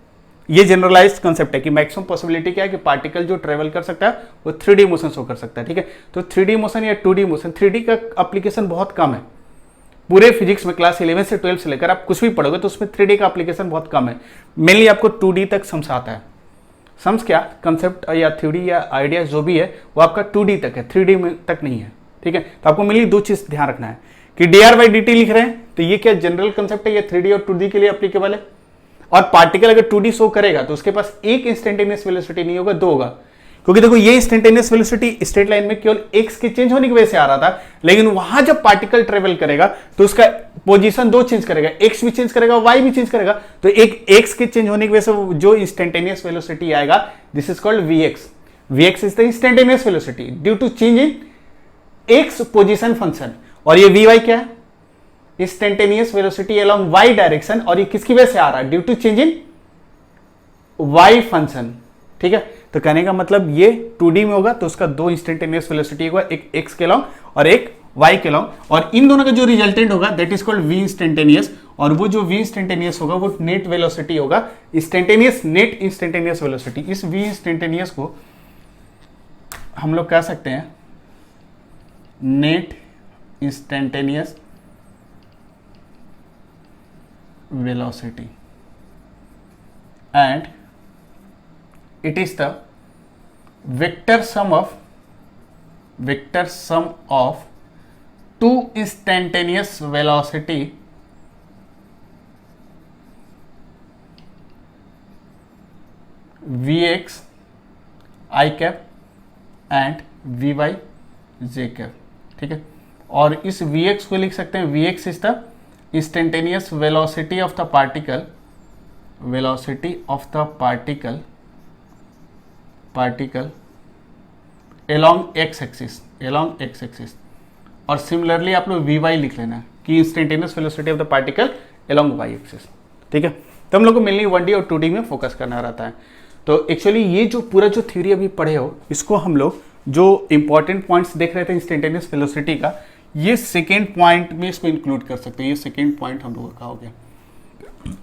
ये जनरलाइज्ड कंसेप्ट है कि मैक्सिमम पॉसिबिलिटी क्या है कि पार्टिकल जो ट्रेवल कर सकता है वो 3D मोशन शो कर सकता है। ठीक है, तो 3D मोशन या 2D मोशन, 3D का एप्लीकेशन बहुत कम है पूरे फिजिक्स में। क्लास 11 से 12 से लेकर आप कुछ भी पढ़ोगे तो उसमें 3D का एप्लीकेशन बहुत कम है। मेनली आपको 2D तक समझ आता है। समझ क्या? कंसेप्ट या थ्योरी या आइडिया जो भी है वो आपका 2D तक है, 3D में तक नहीं है। ठीक है, तो आपको मेनली दो चीज ध्यान रखना है कि dr बाई dt लिख रहे हैं तो ये क्या जनरल कंसेप्ट है, ये 3D और 2D के लिए एप्लीकेबल है। और पार्टिकल अगर 2D शो करेगा तो उसके पास एक इंस्टेंटेनियस वेलोसिटी नहीं होगा, दो होगा। क्योंकि देखो, ये इंस्टेंटेनियस वेलोसिटी स्ट्रेट लाइन में केवल x के चेंज होने की वजह से आ रहा था, लेकिन वहां जब पार्टिकल ट्रेवल करेगा तो उसका पोजीशन दो चेंज करेगा, x भी चेंज करेगा, y भी चेंज करेगा। तो एक x के चेंज होने की वजह से जो इंस्टेंटेनियस वेलोसिटी आएगा, this is called vx। vx is the instantaneous velocity due to change in x position function. और ये vy क्या है? Instantaneous velocity along y direction, और ये किसकी वजह से आ रहा है? Due to change in y function. ठीक है, तो कहने का मतलब ये 2D में होगा तो उसका दो इंस्टेंटेनियस वेलोसिटी होगा, एक x के लॉन्ग और एक y के लॉन्ग, और इन दोनों का जो रिजल्टेंट होगा that is called v instantaneous. और वो जो v इंस्टेंटेनियस होगा वो नेट वेलोसिटी होगा, इंस्टेंटेनियस नेट इंस्टेंटेनियस वेलोसिटी। इस v इंस्टेंटेनियस को हम लोग कह सकते हैं net instantaneous velocity and it is the vector sum of two instantaneous velocity vx I cap and vy j cap, ठीक है। और इस vx को लिख सकते हैं, vx is the instantaneous velocity of the particle, along x axis, और सिमिलरली आप लोग vy लिख लेना कि instantaneous velocity of the particle along y axis, ठीक है। तो हम लोग को मेनली 1D और 2D में फोकस करना रहता है। तो एक्चुअली ये जो पूरा जो थ्योरी अभी पढ़े हो, इसको हम लोग जो इंपॉर्टेंट पॉइंट्स देख रहे थे इंस्टेंटेनियस वेलोसिटी का, ये सेकेंड पॉइंट में इसको इंक्लूड कर सकते हैं। ये सेकेंड पॉइंट हम लोगों का हो गया,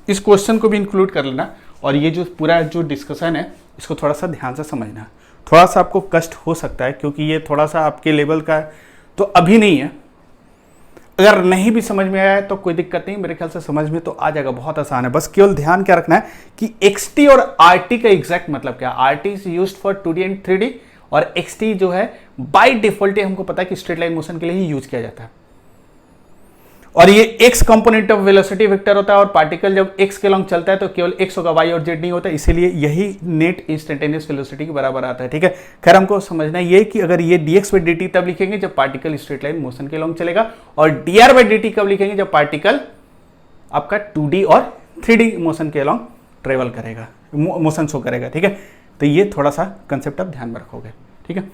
इस क्वेश्चन को भी इंक्लूड कर लेना। और ये जो पूरा जो डिस्कशन है इसको थोड़ा सा ध्यान से समझना। थोड़ा सा आपको कष्ट हो सकता है क्योंकि ये थोड़ा सा आपके लेवल का तो अभी नहीं है। अगर नहीं भी समझ में आया है तो कोई दिक्कत नहीं, मेरे ख्याल से समझ में तो आ जाएगा, बहुत आसान है। बस केवल ध्यान क्या रखना है कि xt और rt का एग्जैक्ट मतलब क्या है। rt is used for 2D and 3D और xt जो है बाय डिफॉल्ट हमको पता है कि स्ट्रेट लाइन मोशन के लिए ही यूज किया जाता है। और ये x component of velocity vector होता है और पार्टिकल जब x के लॉन्ग चलता है तो केवल x होगा, y और z नहीं होता, इसीलिए यही नेट इंस्टेंटेनियस वेलोसिटी के बराबर आता है, ठीक है। खैर हमको समझना ये कि अगर ये dx बाई dt तब लिखेंगे जब पार्टिकल स्ट्रेट लाइन मोशन के लॉन्ग चलेगा, और dr बाई dt कब लिखेंगे जब पार्टिकल आपका 2D और 3D मोशन के लॉन्ग ट्रेवल करेगा, मोशन शो करेगा, ठीक है। तो ये थोड़ा सा कंसेप्ट आप ध्यान में रखोगे, ठीक है।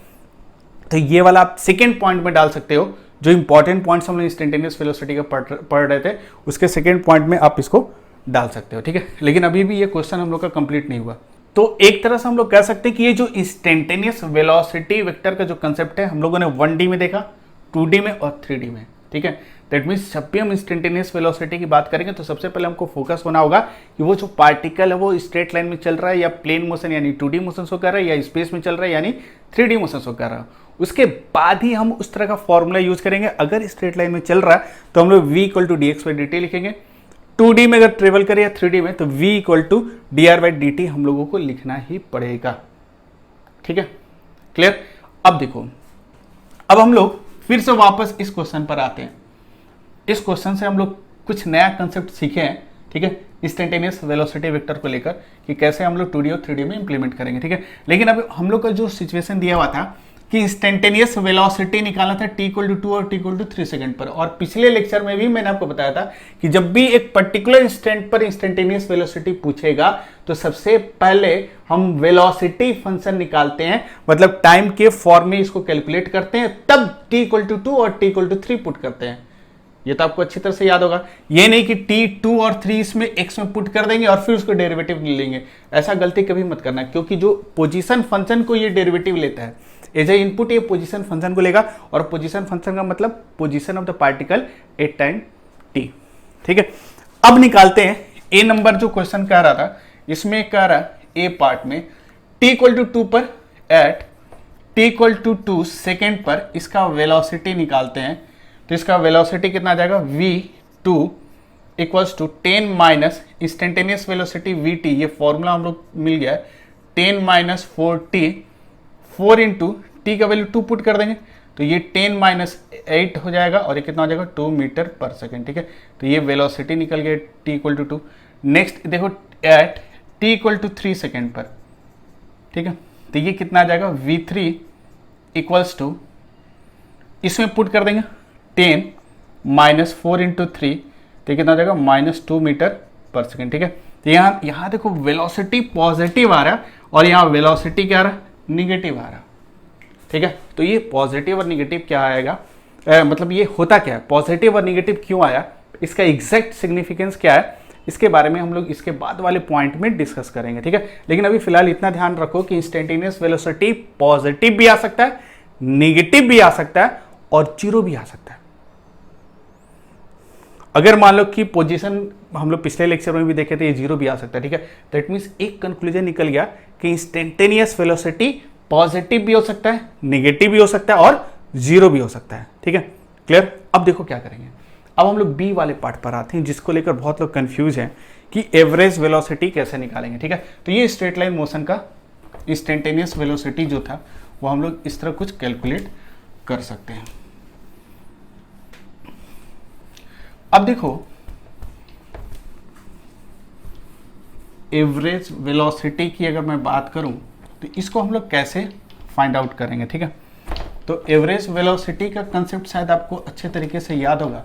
तो ये वाला आप सेकेंड पॉइंट में डाल सकते हो, जो इंपॉर्टेंट पॉइंट्स हम लोग इंस्टेंटेनियस वेलोसिटी का पढ़ रहे थे उसके सेकेंड पॉइंट में आप इसको डाल सकते हो, ठीक है। लेकिन अभी भी ये क्वेश्चन हम लोग का कंप्लीट नहीं हुआ। तो एक तरह से हम लोग कह सकते हैं कि ये जो इंस्टेंटेनियस वेलोसिटी वेक्टर का जो कंसेप्ट है हम लोगों ने 1D में देखा, 2D में और 3D में, ठीक है। दैट मीन्स जब भी हम इंस्टेंटेनियस वेलोसिटी की बात करेंगे तो सबसे पहले हमको फोकस होना होगा कि वो जो पार्टिकल है वो स्ट्रेट लाइन में चल रहा है या प्लेन मोशन यानी 2D मोशन शो कर रहा है या स्पेस में चल रहा है यानी 3D मोशन शो कर रहा है। उसके बाद ही हम उस तरह का फॉर्मूला यूज करेंगे। अगर स्ट्रेट लाइन में चल रहा है तो हम लोग v equal to dx by dt लिखेंगे। 2D में अगर ट्रेवल करें या 3D में तो v equal to dr by dt हम लोगों को लिखना ही पड़ेगा, ठीक है। क्लियर। अब देखो, अब हम लोग फिर से वापस इस क्वेश्चन पर आते हैं। इस क्वेश्चन से हम लोग कुछ नया कंसेप्ट सीखे हैं, ठीक है, इंस्टेंटेनियस वेलोसिटी वेक्टर को लेकर कि कैसे हम लोग 2D और 3D में इंप्लीमेंट करेंगे, ठीक है। लेकिन अब हम लोग का जो सिचुएशन दिया हुआ था कि इंस्टेंटेनियस वेलोसिटी निकालना था t इक्वल टू 2 और t इक्वल टू 3 सेकंड पर। और पिछले लेक्चर में भी मैंने आपको बताया था कि जब भी एक पर्टिकुलर इंस्टेंट पर इंस्टेंटेनियस वेलोसिटी पूछेगा तो सबसे पहले हम वेलोसिटी फंक्शन निकालते हैं, मतलब टाइम के फॉर्म में इसको कैलकुलेट करते हैं, तब t इक्वल टू 2 और t इक्वल टू 3 पुट करते हैं। ये तो आपको अच्छी तरह से याद होगा। ये नहीं कि t 2 और 3 इसमें x में पुट कर देंगे और फिर उसको डेरिवेटिव लेंगे, ऐसा गलती कभी मत करना, क्योंकि जो पोजीशन फंक्शन को ये डेरिवेटिव लेता है एज ए इनपुट, ये पोजीशन फंक्शन को लेगा, और पोजीशन फंक्शन का मतलब position of the particle at time t, ठीक है। अब निकालते हैं ए नंबर जो क्वेश्चन कह रहा था, इसमें कह रहा ए पार्ट में t इक्वल टू 2 पर at t equal to 2 second पर इसका वेलोसिटी निकालते हैं। तो इसका वेलोसिटी कितना आ जाएगा, v2 equals to 10 minus instantaneous velocity vt, ये फॉर्मूला हम लोग मिल गया है, 10 माइनस 4t, 4 इंटू टी का वैल्यू 2 पुट कर देंगे तो ये 10 माइनस 8 हो जाएगा और ये कितना हो जाएगा 2 मीटर पर सेकेंड, ठीक है। तो ये वेलोसिटी निकल गया t इक्वल टू 2। नेक्स्ट देखो at t equal to 3 second पर, ठीक है, तो ये कितना आ जाएगा v3 इक्वल्स टू, इसमें पुट कर देंगे 10 माइनस 4 इंटू 3, तो कितना आ जाएगा -2 मीटर पर सेकेंड, ठीक है। तो यहाँ देखो वेलोसिटी पॉजिटिव आ रहा है और यहाँ वेलोसिटी क्या आ रहा है, निगेटिव आ रहा, ठीक है। तो ये पॉजिटिव और निगेटिव क्या आएगा, मतलब ये होता क्या है, पॉजिटिव और निगेटिव क्यों आया, इसका एग्जैक्ट सिग्निफिकेंस क्या है, इसके बारे में हम लोग इसके बाद वाले पॉइंट में डिस्कस करेंगे, ठीक है। लेकिन अभी फिलहाल इतना ध्यान रखो कि इंस्टेंटेनियस वेलोसिटी पॉजिटिव भी आ सकता है, निगेटिव भी आ सकता है और जीरो भी आ सकता है। अगर मान लो कि पोजीशन हम लोग पिछले लेक्चर में भी देखे थे, ये जीरो भी आ सकता है, ठीक है। दैट मीन्स एक कंक्लूजन निकल गया कि इंस्टेंटेनियस वेलोसिटी पॉजिटिव भी हो सकता है, नेगेटिव भी हो सकता है और जीरो भी हो सकता है, ठीक है। क्लियर। अब देखो क्या करेंगे, अब हम लोग बी वाले पार्ट पर आते हैं, जिसको लेकर बहुत लोग कंफ्यूज हैं कि एवरेज वेलोसिटी कैसे निकालेंगे। ठीक है, तो ये स्ट्रेट लाइन मोशन का इंस्टेंटेनियस वेलोसिटी जो था वो हम लोग इस तरह कुछ कैलकुलेट कर सकते हैं। अब देखो, एवरेज वेलोसिटी की अगर मैं बात करूं तो इसको हम लोग कैसे फाइंड आउट करेंगे। ठीक है, तो एवरेज वेलोसिटी का कंसेप्ट शायद आपको अच्छे तरीके से याद होगा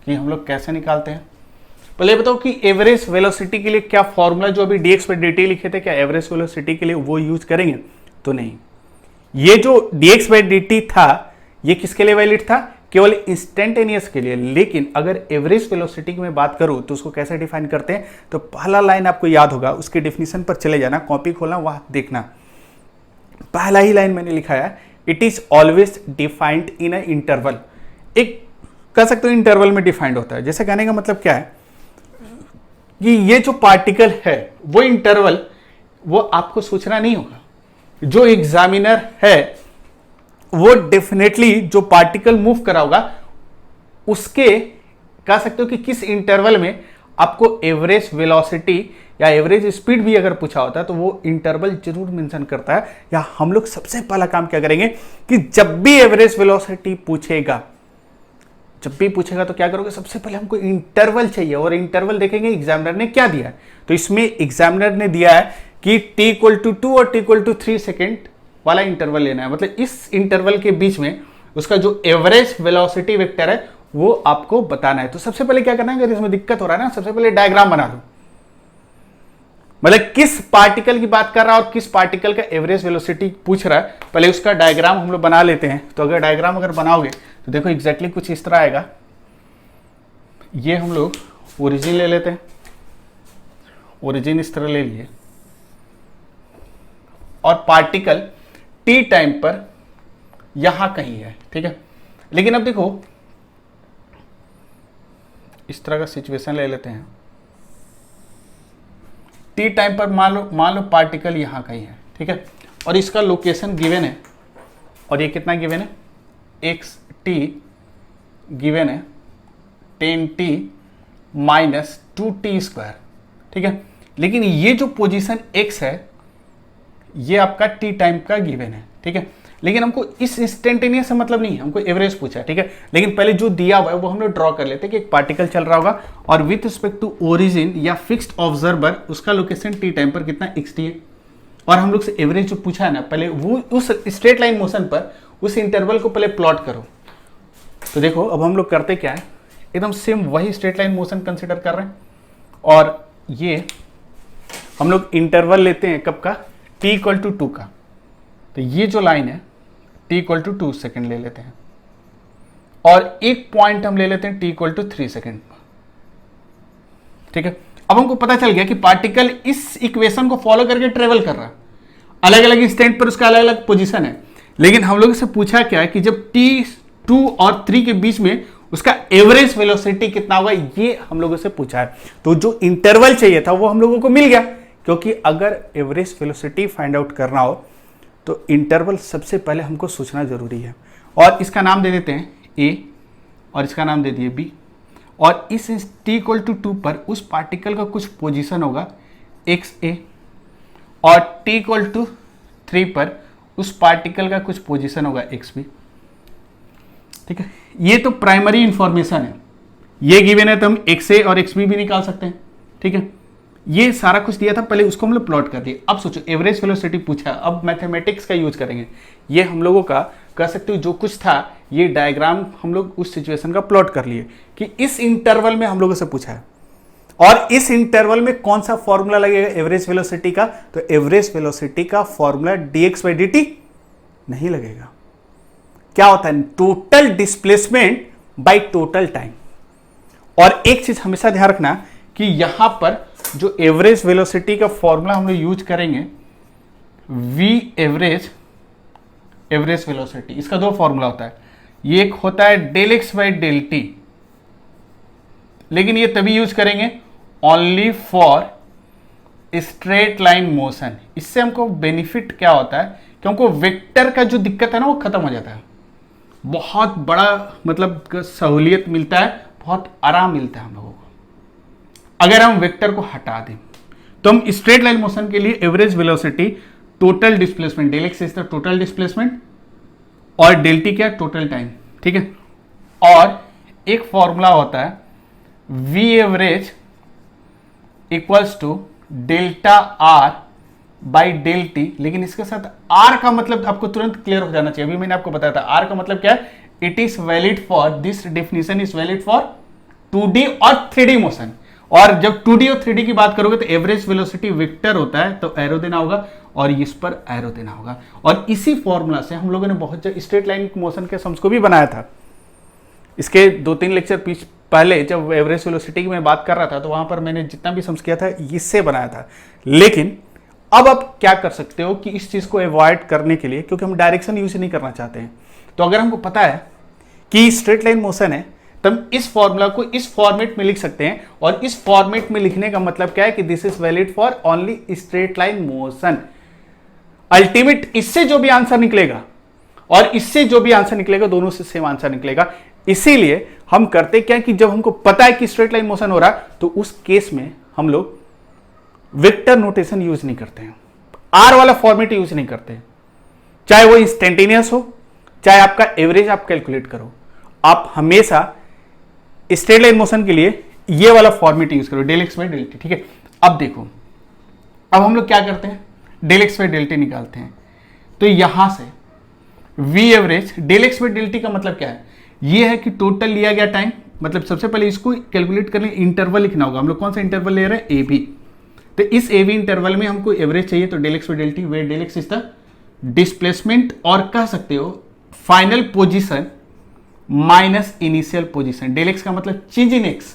कि हम लोग कैसे निकालते हैं। पहले बताओ कि एवरेज वेलोसिटी के लिए क्या फॉर्मूला, जो अभी dx बाई dt लिखे थे, क्या एवरेज वेलोसिटी के लिए वो यूज करेंगे? तो नहीं, ये जो dx बाई dt था ये किसके लिए वैलिड था? केवल इंस्टेंटेनियस के लिए। लेकिन अगर एवरेज वेलोसिटी की मैं बात करूं तो उसको कैसे डिफाइन करते हैं, तो पहला लाइन आपको याद होगा, उसके डिफिनीशन पर चले जाना, कॉपी खोलना, वहां देखना। पहला ही लाइन मैंने लिखा है, it is always defined in a interval. एक कह सकते हो इंटरवल में डिफाइंड होता है। जैसे कहने का मतलब क्या है कि ये जो पार्टिकल है वो इंटरवल, वो आपको सोचना नहीं होगा। जो एग्जामिनर है वो डेफिनेटली जो पार्टिकल मूव करा होगा उसके कह सकते हो कि किस इंटरवल में आपको एवरेज वेलोसिटी या एवरेज स्पीड भी अगर पूछा होता है तो वो इंटरवल जरूर मेंशन करता है। या हम लोग सबसे पहला काम क्या करेंगे कि जब भी एवरेज वेलोसिटी पूछेगा, जब भी पूछेगा तो क्या करोगे, सबसे पहले हमको इंटरवल चाहिए और इंटरवल देखेंगे एग्जामिनर ने क्या दिया है। तो इसमें एग्जामिनर ने दिया है कि t=2 और t=3 सेकेंड वाला इंटरवल लेना है। मतलब इस इंटरवल के बीच में उसका जो एवरेज वेलोसिटी वेक्टर है वो आपको बताना है। तो सबसे पहले क्या करना है, अगर इसमें दिक्कत हो रहा है ना, सबसे पहले डायग्राम बना लो। मतलब किस पार्टिकल की बात कर रहा है और किस पार्टिकल का एवरेज वेलोसिटी पूछ रहा है, पहले उसका डायग्राम हम लोग बना लेते हैं। तो अगर डायग्राम अगर बनाओगे तो देखो एग्जैक्टली कुछ इस तरह आएगा। ये हम लोग ओरिजिन ले लेते हैं, ओरिजिन इस तरह ले लिए, और पार्टिकल टी टाइम पर यहां कहीं है। ठीक है, लेकिन अब देखो इस तरह का सिचुएशन ले लेते हैं। टी टाइम पर मान लो पार्टिकल यहां कहीं है। ठीक है, और इसका लोकेशन गिवन है, और ये कितना गिवन है, एक्स टी गिवन है 10t माइनस 2t²। ठीक है, लेकिन ये जो पोजीशन x है ये आपका टी टाइम का गिवन है। ठीक है, लेकिन हमको इस इंस्टेंटेनियस से मतलब नहीं है, हमको एवरेज पूछा है। ठीक है, लेकिन पहले जो दिया हुआ है वो हम लोग ड्रॉ कर लेते हैं कि एक पार्टिकल चल रहा होगा और विथ रिस्पेक्ट टू ओरिजिन या फिक्स्ड ऑब्जर्वर उसका लोकेशन टी टाइम पर कितना xt है, और हम लोग से एवरेज जो पूछा है ना, पहले वो उस स्ट्रेट लाइन मोशन पर उस इंटरवल को पहले प्लॉट करो। तो देखो अब हम लोग करते क्या है, एकदम सेम वही स्ट्रेट लाइन मोशन कंसिडर कर रहे हैं, और ये हम लोग इंटरवल लेते हैं कब का, t=2 का। तो ये जो लाइन है t=2 सेकेंड ले लेते हैं, और एक पॉइंट हम ले लेते हैं t=3 सेकेंड। ठीक है, अब हमको पता चल गया कि पार्टिकल इस इक्वेशन को फॉलो करके ट्रेवल कर रहा है, अलग अलग इंस्टेंट पर उसका अलग अलग पोजीशन है। लेकिन हम लोग से पूछा क्या है कि जब t2 और 3 के बीच में उसका एवरेज वेलोसिटी कितना होगा, ये हम लोगों से पूछा है। तो जो इंटरवल चाहिए था वो हम लोगों को मिल गया, क्योंकि अगर एवरेज वेलोसिटी फाइंड आउट करना हो तो इंटरवल सबसे पहले हमको सोचना जरूरी है। और इसका नाम दे देते हैं a और इसका नाम दे दिए b, और इस t=2 पर उस पार्टिकल का कुछ पोजीशन होगा xa, और t=3 पर उस पार्टिकल का कुछ पोजीशन होगा xb। ठीक है, ये तो प्राइमरी इंफॉर्मेशन है, ये गिवन है तो हम xa और xb भी निकाल सकते हैं। ठीक है, ये सारा कुछ दिया था, पहले उसको हम लोग प्लॉट कर दिए। अब सोचो एवरेज वेलोसिटी पूछा, अब मैथमेटिक्स का यूज करेंगे। ये हम लोगों का कह सकते हो जो कुछ था, ये डायग्राम हम लोग उस सिचुएशन का प्लॉट कर लिए कि इस इंटरवल में हम लोगों से पूछा है, और इस इंटरवल में कौन सा फॉर्मूला लगेगा एवरेज वेलोसिटी का, तो एवरेज वेलोसिटी का फॉर्मूला dx/dt नहीं लगेगा। क्या होता है, total displacement by total time. और एक चीज हमेशा ध्यान रखना कि यहां पर जो एवरेज वेलोसिटी का फॉर्मूला हम लोग यूज करेंगे, v एवरेज वेलोसिटी, इसका दो फॉर्मूला होता है। ये एक होता है ∂x/∂t, लेकिन ये तभी यूज करेंगे only for straight line motion. इससे हमको बेनिफिट क्या होता है कि हमको वेक्टर का जो दिक्कत है ना वो खत्म हो जाता है। बहुत बड़ा मतलब सहूलियत मिलता है, बहुत आराम मिलता है हम लोगों को। अगर हम वेक्टर को हटा दें तो हम स्ट्रेट लाइन मोशन के लिए average velocity, total displacement, del X is the total displacement और डेल टी क्या, टोटल टाइम, ठीक है। और एक फॉर्मूला होता है V average equals to delta R by del T, लेकिन इसके साथ आर का मतलब आपको तुरंत क्लियर हो जाना चाहिए। अभी मैंने आपको बताया था आर का मतलब क्या है, it is valid for, this definition is valid for 2D और 3D मोशन। और जब 2D और 3D की बात करोगे तो एवरेज वेलोसिटी वेक्टर होता है, तो एरो देना होगा और इस पर एरो देना होगा। और इसी फॉर्मूला से हम लोगों ने बहुत स्ट्रेट लाइन मोशन के सम्स को भी बनाया था। इसके 2-3 लेक्चर पहले जब एवरेज वेलोसिटी की मैं बात कर रहा था तो वहां पर मैंने जितना भी सम्स किया था इससे बनाया था। लेकिन अब आप क्या कर सकते हो कि इस चीज को अवॉइड करने के लिए, क्योंकि हम डायरेक्शन यूज नहीं करना चाहते हैं, तो अगर हमको पता है कि स्ट्रेट लाइन मोशन है तो हम इस फॉर्मूला को इस फॉर्मेट में लिख सकते हैं। और इस फॉर्मेट में लिखने का मतलब क्या है कि this is valid for only straight line motion. Ultimate इससे जो भी आंसर निकलेगा और इससे जो भी आंसर निकलेगा, दोनों से सेम आंसर निकलेगा। इसीलिए हम करते क्या कि जब हमको पता है कि स्ट्रेट लाइन मोशन हो रहा है तो उस केस में हम लोग वेक्टर नोटेशन यूज नहीं करते हैं, आर वाला फॉर्मेट यूज नहीं करते हैं। चाहे वो इंस्टेंटेनियस हो, चाहे आपका एवरेज आप कैलकुलेट करो, आप हमेशा स्ट्रेट लाइन मोशन के लिए ये वाला फॉर्मेट यूज करो, del X by del T, ठीक है। अब देखो, अब हम लोग क्या करते हैं, del X by del T निकालते हैं। तो यहां से V average, del X by del T का मतलब क्या है, ये है कि टोटल लिया गया टाइम, मतलब सबसे पहले इसको कैलकुलेट करने इंटरवल लिखना होगा। हम लोग कौन सा इंटरवल ले रहे हैं, ए बी। तो इस ए बी इंटरवल में हमको एवरेज चाहिए, तो del X by del T, where del X is the displacement और कह सकते हो final position minus initial position. Del X का मतलब चेंज इन एक्स।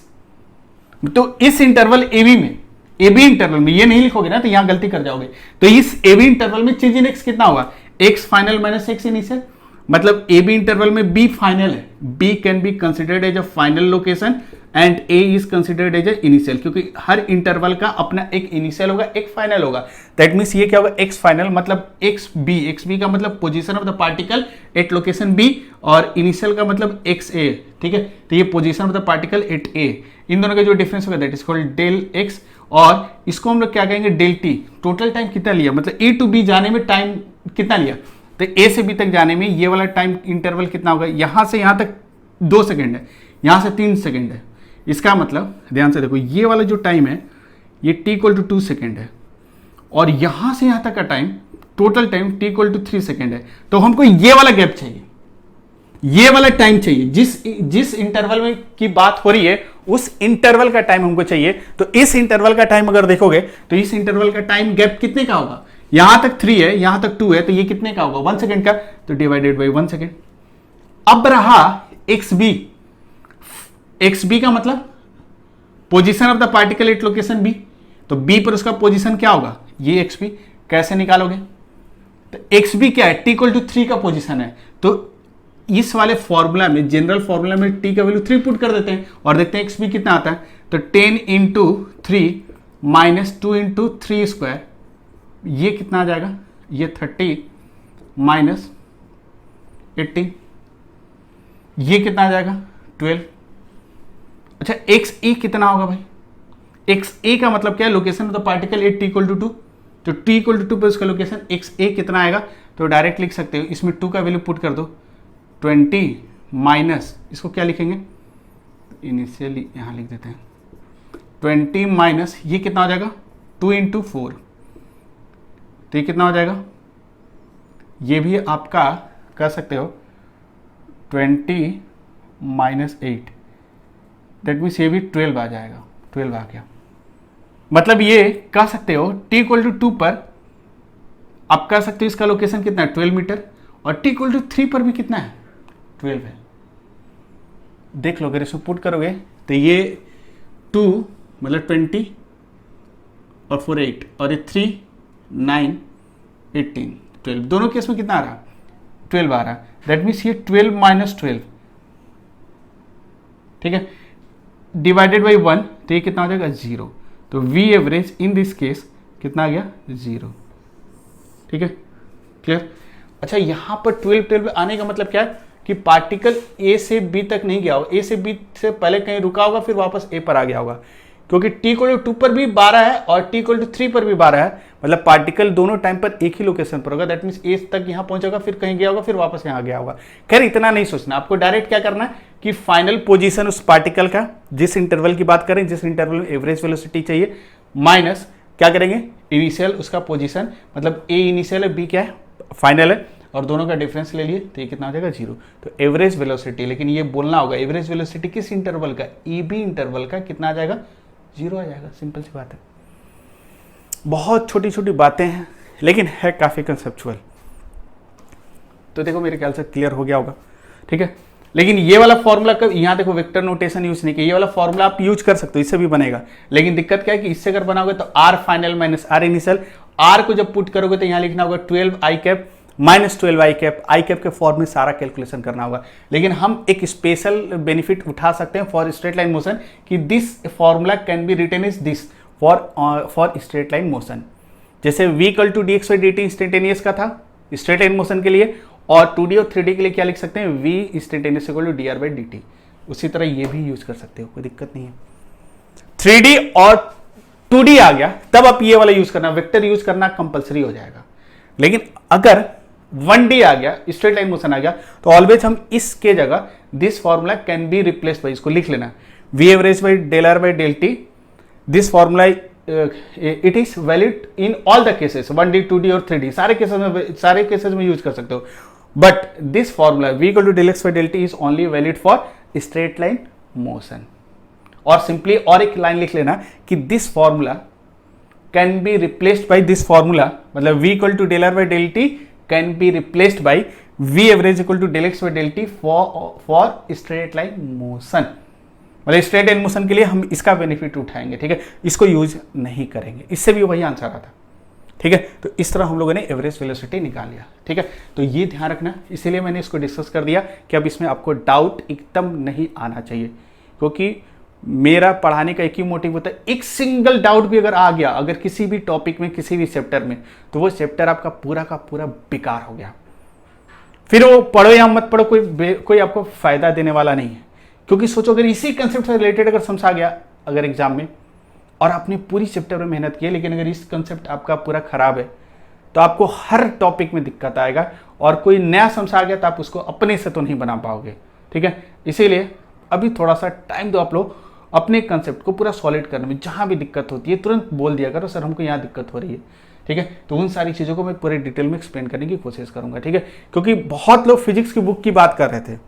तो इस इंटरवल ए बी में, ए बी इंटरवल में ये नहीं लिखोगे ना तो यहां गलती कर जाओगे। तो इस ए बी इंटरवल में चेंज इन एक्स कितना होगा, X final minus X initial. मतलब ए बी इंटरवल में बी फाइनल है, B can be considered as a final location and A is considered as a initial, क्योंकि हर इंटरवल का अपना एक इनिशियल होगा, एक फाइनल होगा। दैट मीन्स ये क्या होगा, एक्स फाइनल मतलब एक्स बी का मतलब position of the particle at location B, और इनिशियल का मतलब एक्स ए, ठीक है। तो ये position of the particle at A, इन दोनों का जो डिफरेंस होगा that is called del X. और इसको हम लोग क्या कहेंगे, डेल टी। टोटल टाइम कितना लिया, मतलब ए टू बी जाने में टाइम कितना लिया, तो ए से बी तक जाने में ये वाला टाइम इंटरवल कितना होगा, यहां से यहां तक 2 सेकेंड है, यहां से 3 सेकेंड है। इसका मतलब ध्यान से देखो, ये वाला जो टाइम है ये t इक्वल टू 2 सेकेंड है, और यहां से यहां तक का time, total time t equal to 3 second है। तो हमको ये वाला गैप चाहिए, ये वाला टाइम चाहिए, जिस इंटरवल में की बात हो रही है उस इंटरवल का टाइम हमको चाहिए। तो इस इंटरवल का टाइम अगर देखोगे तो इस इंटरवल का टाइम गैप कितने का होगा, यहां तक 3 है, यहां तक 2 है, तो ये कितने का होगा, 1 सेकेंड का, तो डिवाइडेड बाई 1 सेकेंड। अब रहा एक्स बी, एक्स बी का मतलब position of the particle at location B, तो बी पर उसका पोजीशन क्या होगा, ये एक्स बी। कैसे निकालोगे, तो एक्स बी क्या है, t इक्वल टू 3 का पोजीशन है। तो इस वाले फॉर्मूला में, जनरल फॉर्मूला में t का वैल्यू 3 पुट कर देते हैं और देखते हैं एक्स बी कितना आता है। तो 10 इंटू 3 माइनस 2 इंटू 3 स्क्वायर, ये कितना आ जाएगा, ये 30 माइनस 18, ये कितना आ जाएगा 12। अच्छा, एक्स ए कितना होगा भाई, एक्स ए का मतलब क्या है, location of the particle at t equal to 2, तो t इक्वल टू 2 पर उसका लोकेशन एक्स ए कितना आएगा, तो डायरेक्ट लिख सकते हो, इसमें 2 का वैल्यू पुट कर दो, 20 माइनस, इसको क्या लिखेंगे, इनिशियली यहां लिख देते हैं, 20 माइनस ये कितना हो जाएगा, 2 इंटू 4, तो ये कितना हो जाएगा, ये भी आपका कर सकते हो 20 माइनस 8, दैट मीन्स ये भी 12 आ जाएगा, 12 आ गया। मतलब ये कह सकते हो t इक्वल टू 2 पर आप कह सकते हो इसका लोकेशन कितना है 12 मीटर, और t इक्वल टू 3 पर भी कितना है 12 है। देख लो अगर इसको पुट करोगे तो ये 2 मतलब 20 और 4 8, और ये 3 9 18 12, दोनों केस में कितना आ रहा, 12 आ रहा। दैट मीन्स ये 12 माइनस 12, ठीक है, डिवाइडेड बाई 1, तो ये कितना हो जाएगा 0। तो V average in this case कितना आ गया 0, ठीक है, क्लियर। अच्छा, यहां पर 12 12 आने का मतलब क्या है, कि पार्टिकल ए से बी तक नहीं गया होगा, ए से बी से पहले कहीं रुका होगा फिर वापस ए पर आ गया होगा, क्योंकि t=2 पर भी 12 है और t=3 पर भी 12 है, मतलब पार्टिकल दोनों टाइम पर एक ही लोकेशन पर होगा। दैट मीन्स ए तक यहां पहुंचेगा फिर कहीं गया होगा फिर वापस यहां गया होगा। खैर इतना नहीं सोचना, आपको डायरेक्ट क्या करना है कि फाइनल पोजीशन उस पार्टिकल का, जिस इंटरवल की बात करें, जिस इंटरवल में एवरेज वेलोसिटी चाहिए, माइनस क्या करेंगे इनिशियल उसका पोजीशन, मतलब ए इनिशियल है बी क्या है फाइनल है, और दोनों का डिफरेंस ले लिए तो ये कितना हो जाएगा 0। तो एवरेज वेलोसिटी, लेकिन ये बोलना होगा एवरेज वेलोसिटी किस इंटरवल का, ई बी इंटरवल का, कितना आ जाएगा 0 आ जाएगा। सिंपल सी बात है, बहुत छोटी छोटी बातें हैं लेकिन है काफी कंसेप्चुअल। तो देखो मेरे ख्याल से क्लियर हो गया होगा, ठीक है। लेकिन ये वाला फॉर्मूला कब, यहाँ देखो वेक्टर नोटेशन यूज नहीं किया, ये वाला फॉर्मूला आप यूज कर सकते हो, इससे भी बनेगा। लेकिन दिक्कत क्या है कि इससे अगर बनाओगे तो R final minus R initial, R को जब पुट करोगे तो यहाँ लिखना होगा 12 I cap minus 12 I cap के फॉर्म में सारा कैलकुलेशन करना होगा। लेकिन हम एक स्पेशल बेनिफिट उठा सकते हैं फॉर स्ट्रेट लाइन मोशन कि this formula can be written is this for straight line motion. जैसे v=dx/dt इंस्टेंटेनियस का था स्ट्रेट लाइन मोशन के लिए, और 2D और 3D के लिए क्या लिख सकते हैं, v इंस्टेंटेनियस =dr/dt। उसी तरह ये भी यूज कर सकते हो, कोई दिक्कत नहीं है। 3D और 2D आ गया तब आप ये वाला यूज करना, वेक्टर यूज करना कंपलसरी हो जाएगा। लेकिन अगर 1D आ गया, स्ट्रेट लाइन मोशन आ गया, तो ऑलवेज हम इसके जगह this formula can be replaced by, इसको लिख लेना v average by del R by del T. This formula it is valid in all the cases, 1D 2D और 3D सारे केसेस में यूज कर सकते हो। But this formula v del X by del T is only valid for straight line motion. और सिंपली और एक लाइन लिख लेना कि this formula can be replaced by this formula, मतलब v del R by del T can be replaced by v average del X by del T for straight line motion. मतलब स्ट्रेट लाइन मोशन के लिए हम इसका बेनिफिट उठाएंगे, ठीक है, इसको यूज नहीं करेंगे। इससे भी वही आंसर आता, ठीक है। तो इस तरह हम लोगों ने एवरेज वेलोसिटी निकाल लिया, ठीक है। तो ये ध्यान रखना, इसीलिए मैंने इसको डिस्कस कर दिया कि अब इसमें आपको डाउट एकदम नहीं आना चाहिए, क्योंकि मेरा पढ़ाने का एक ही मोटिव होता है, एक सिंगल डाउट भी अगर आ गया अगर किसी भी टॉपिक में किसी भी चैप्टर में, तो वो चैप्टर आपका पूरा का पूरा बेकार हो गया। फिर वो पढ़ो या मत पढ़ो, कोई आपको फायदा देने वाला नहीं है। क्योंकि सोचो अगर इसी कंसेप्ट से रिलेटेड अगर समझ आ गया अगर एग्जाम में, और आपने पूरी चैप्टर में मेहनत की है, लेकिन अगर इस कंसेप्ट आपका पूरा खराब है तो आपको हर टॉपिक में दिक्कत आएगा, और कोई नया समझ आ गया तो आप उसको अपने से तो नहीं बना पाओगे, ठीक है। इसीलिए अभी थोड़ा सा टाइम दो आप लोग अपने कंसेप्ट को पूरा सॉलिड करने में। जहां भी दिक्कत होती है तुरंत बोल दिया करो सर हमको यहाँ दिक्कत हो रही है, ठीक है। तो उन सारी चीज़ों को मैं पूरे डिटेल में एक्सप्लेन करने की कोशिश करूंगा, ठीक है। क्योंकि बहुत लोग फिजिक्स की बुक की बात कर रहे थे,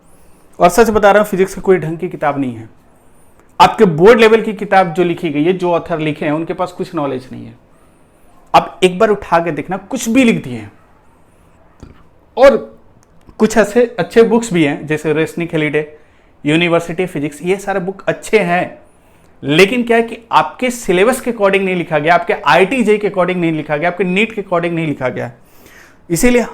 और सच बता रहा हूँ फिजिक्स की कोई ढंग की किताब नहीं है। आपके बोर्ड लेवल की किताब जो लिखी गई है, जो ऑथर लिखे हैं, उनके पास कुछ नॉलेज नहीं है। आप एक बार उठा के देखना, कुछ भी लिख दिए हैं। और कुछ ऐसे अच्छे बुक्स भी हैं जैसे रेस्निक हेलिडे, यूनिवर्सिटी फिजिक्स, ये सारे बुक अच्छे हैं, लेकिन क्या है कि आपके सिलेबस के अकॉर्डिंग नहीं लिखा गया, आपके IIT-JEE के अकॉर्डिंग नहीं लिखा गया, आपके नीट के अकॉर्डिंग नहीं लिखा गया। इसीलिए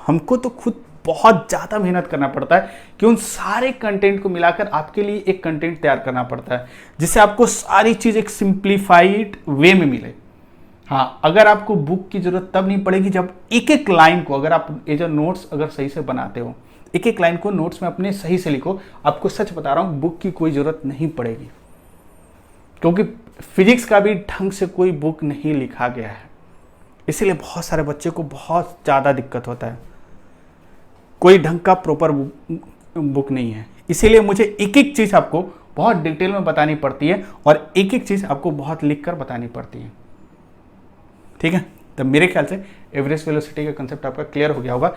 हमको तो खुद बहुत ज़्यादा मेहनत करना पड़ता है कि उन सारे कंटेंट को मिलाकर आपके लिए एक कंटेंट तैयार करना पड़ता है, जिससे आपको सारी चीज़ एक सिंप्लीफाइड वे में मिले। हाँ, अगर आपको बुक की जरूरत तब नहीं पड़ेगी जब एक एक लाइन को अगर आप एज अ नोट्स अगर सही से बनाते हो, एक एक लाइन को नोट्स में अपने सही से लिखो। आपको सच बता रहा हूँ, बुक की कोई जरूरत नहीं पड़ेगी, क्योंकि फिजिक्स का भी ढंग से कोई बुक नहीं लिखा गया है। इसीलिए बहुत सारे बच्चे को बहुत ज़्यादा दिक्कत होता है, कोई ढंग का प्रॉपर बुक नहीं है। इसीलिए मुझे एक एक चीज़ आपको बहुत डिटेल में बतानी पड़ती है, और एक एक चीज़ आपको बहुत लिख कर बतानी पड़ती है, ठीक है। तो मेरे ख्याल से एवरेज वेलोसिटी का कंसेप्ट आपका क्लियर हो गया होगा।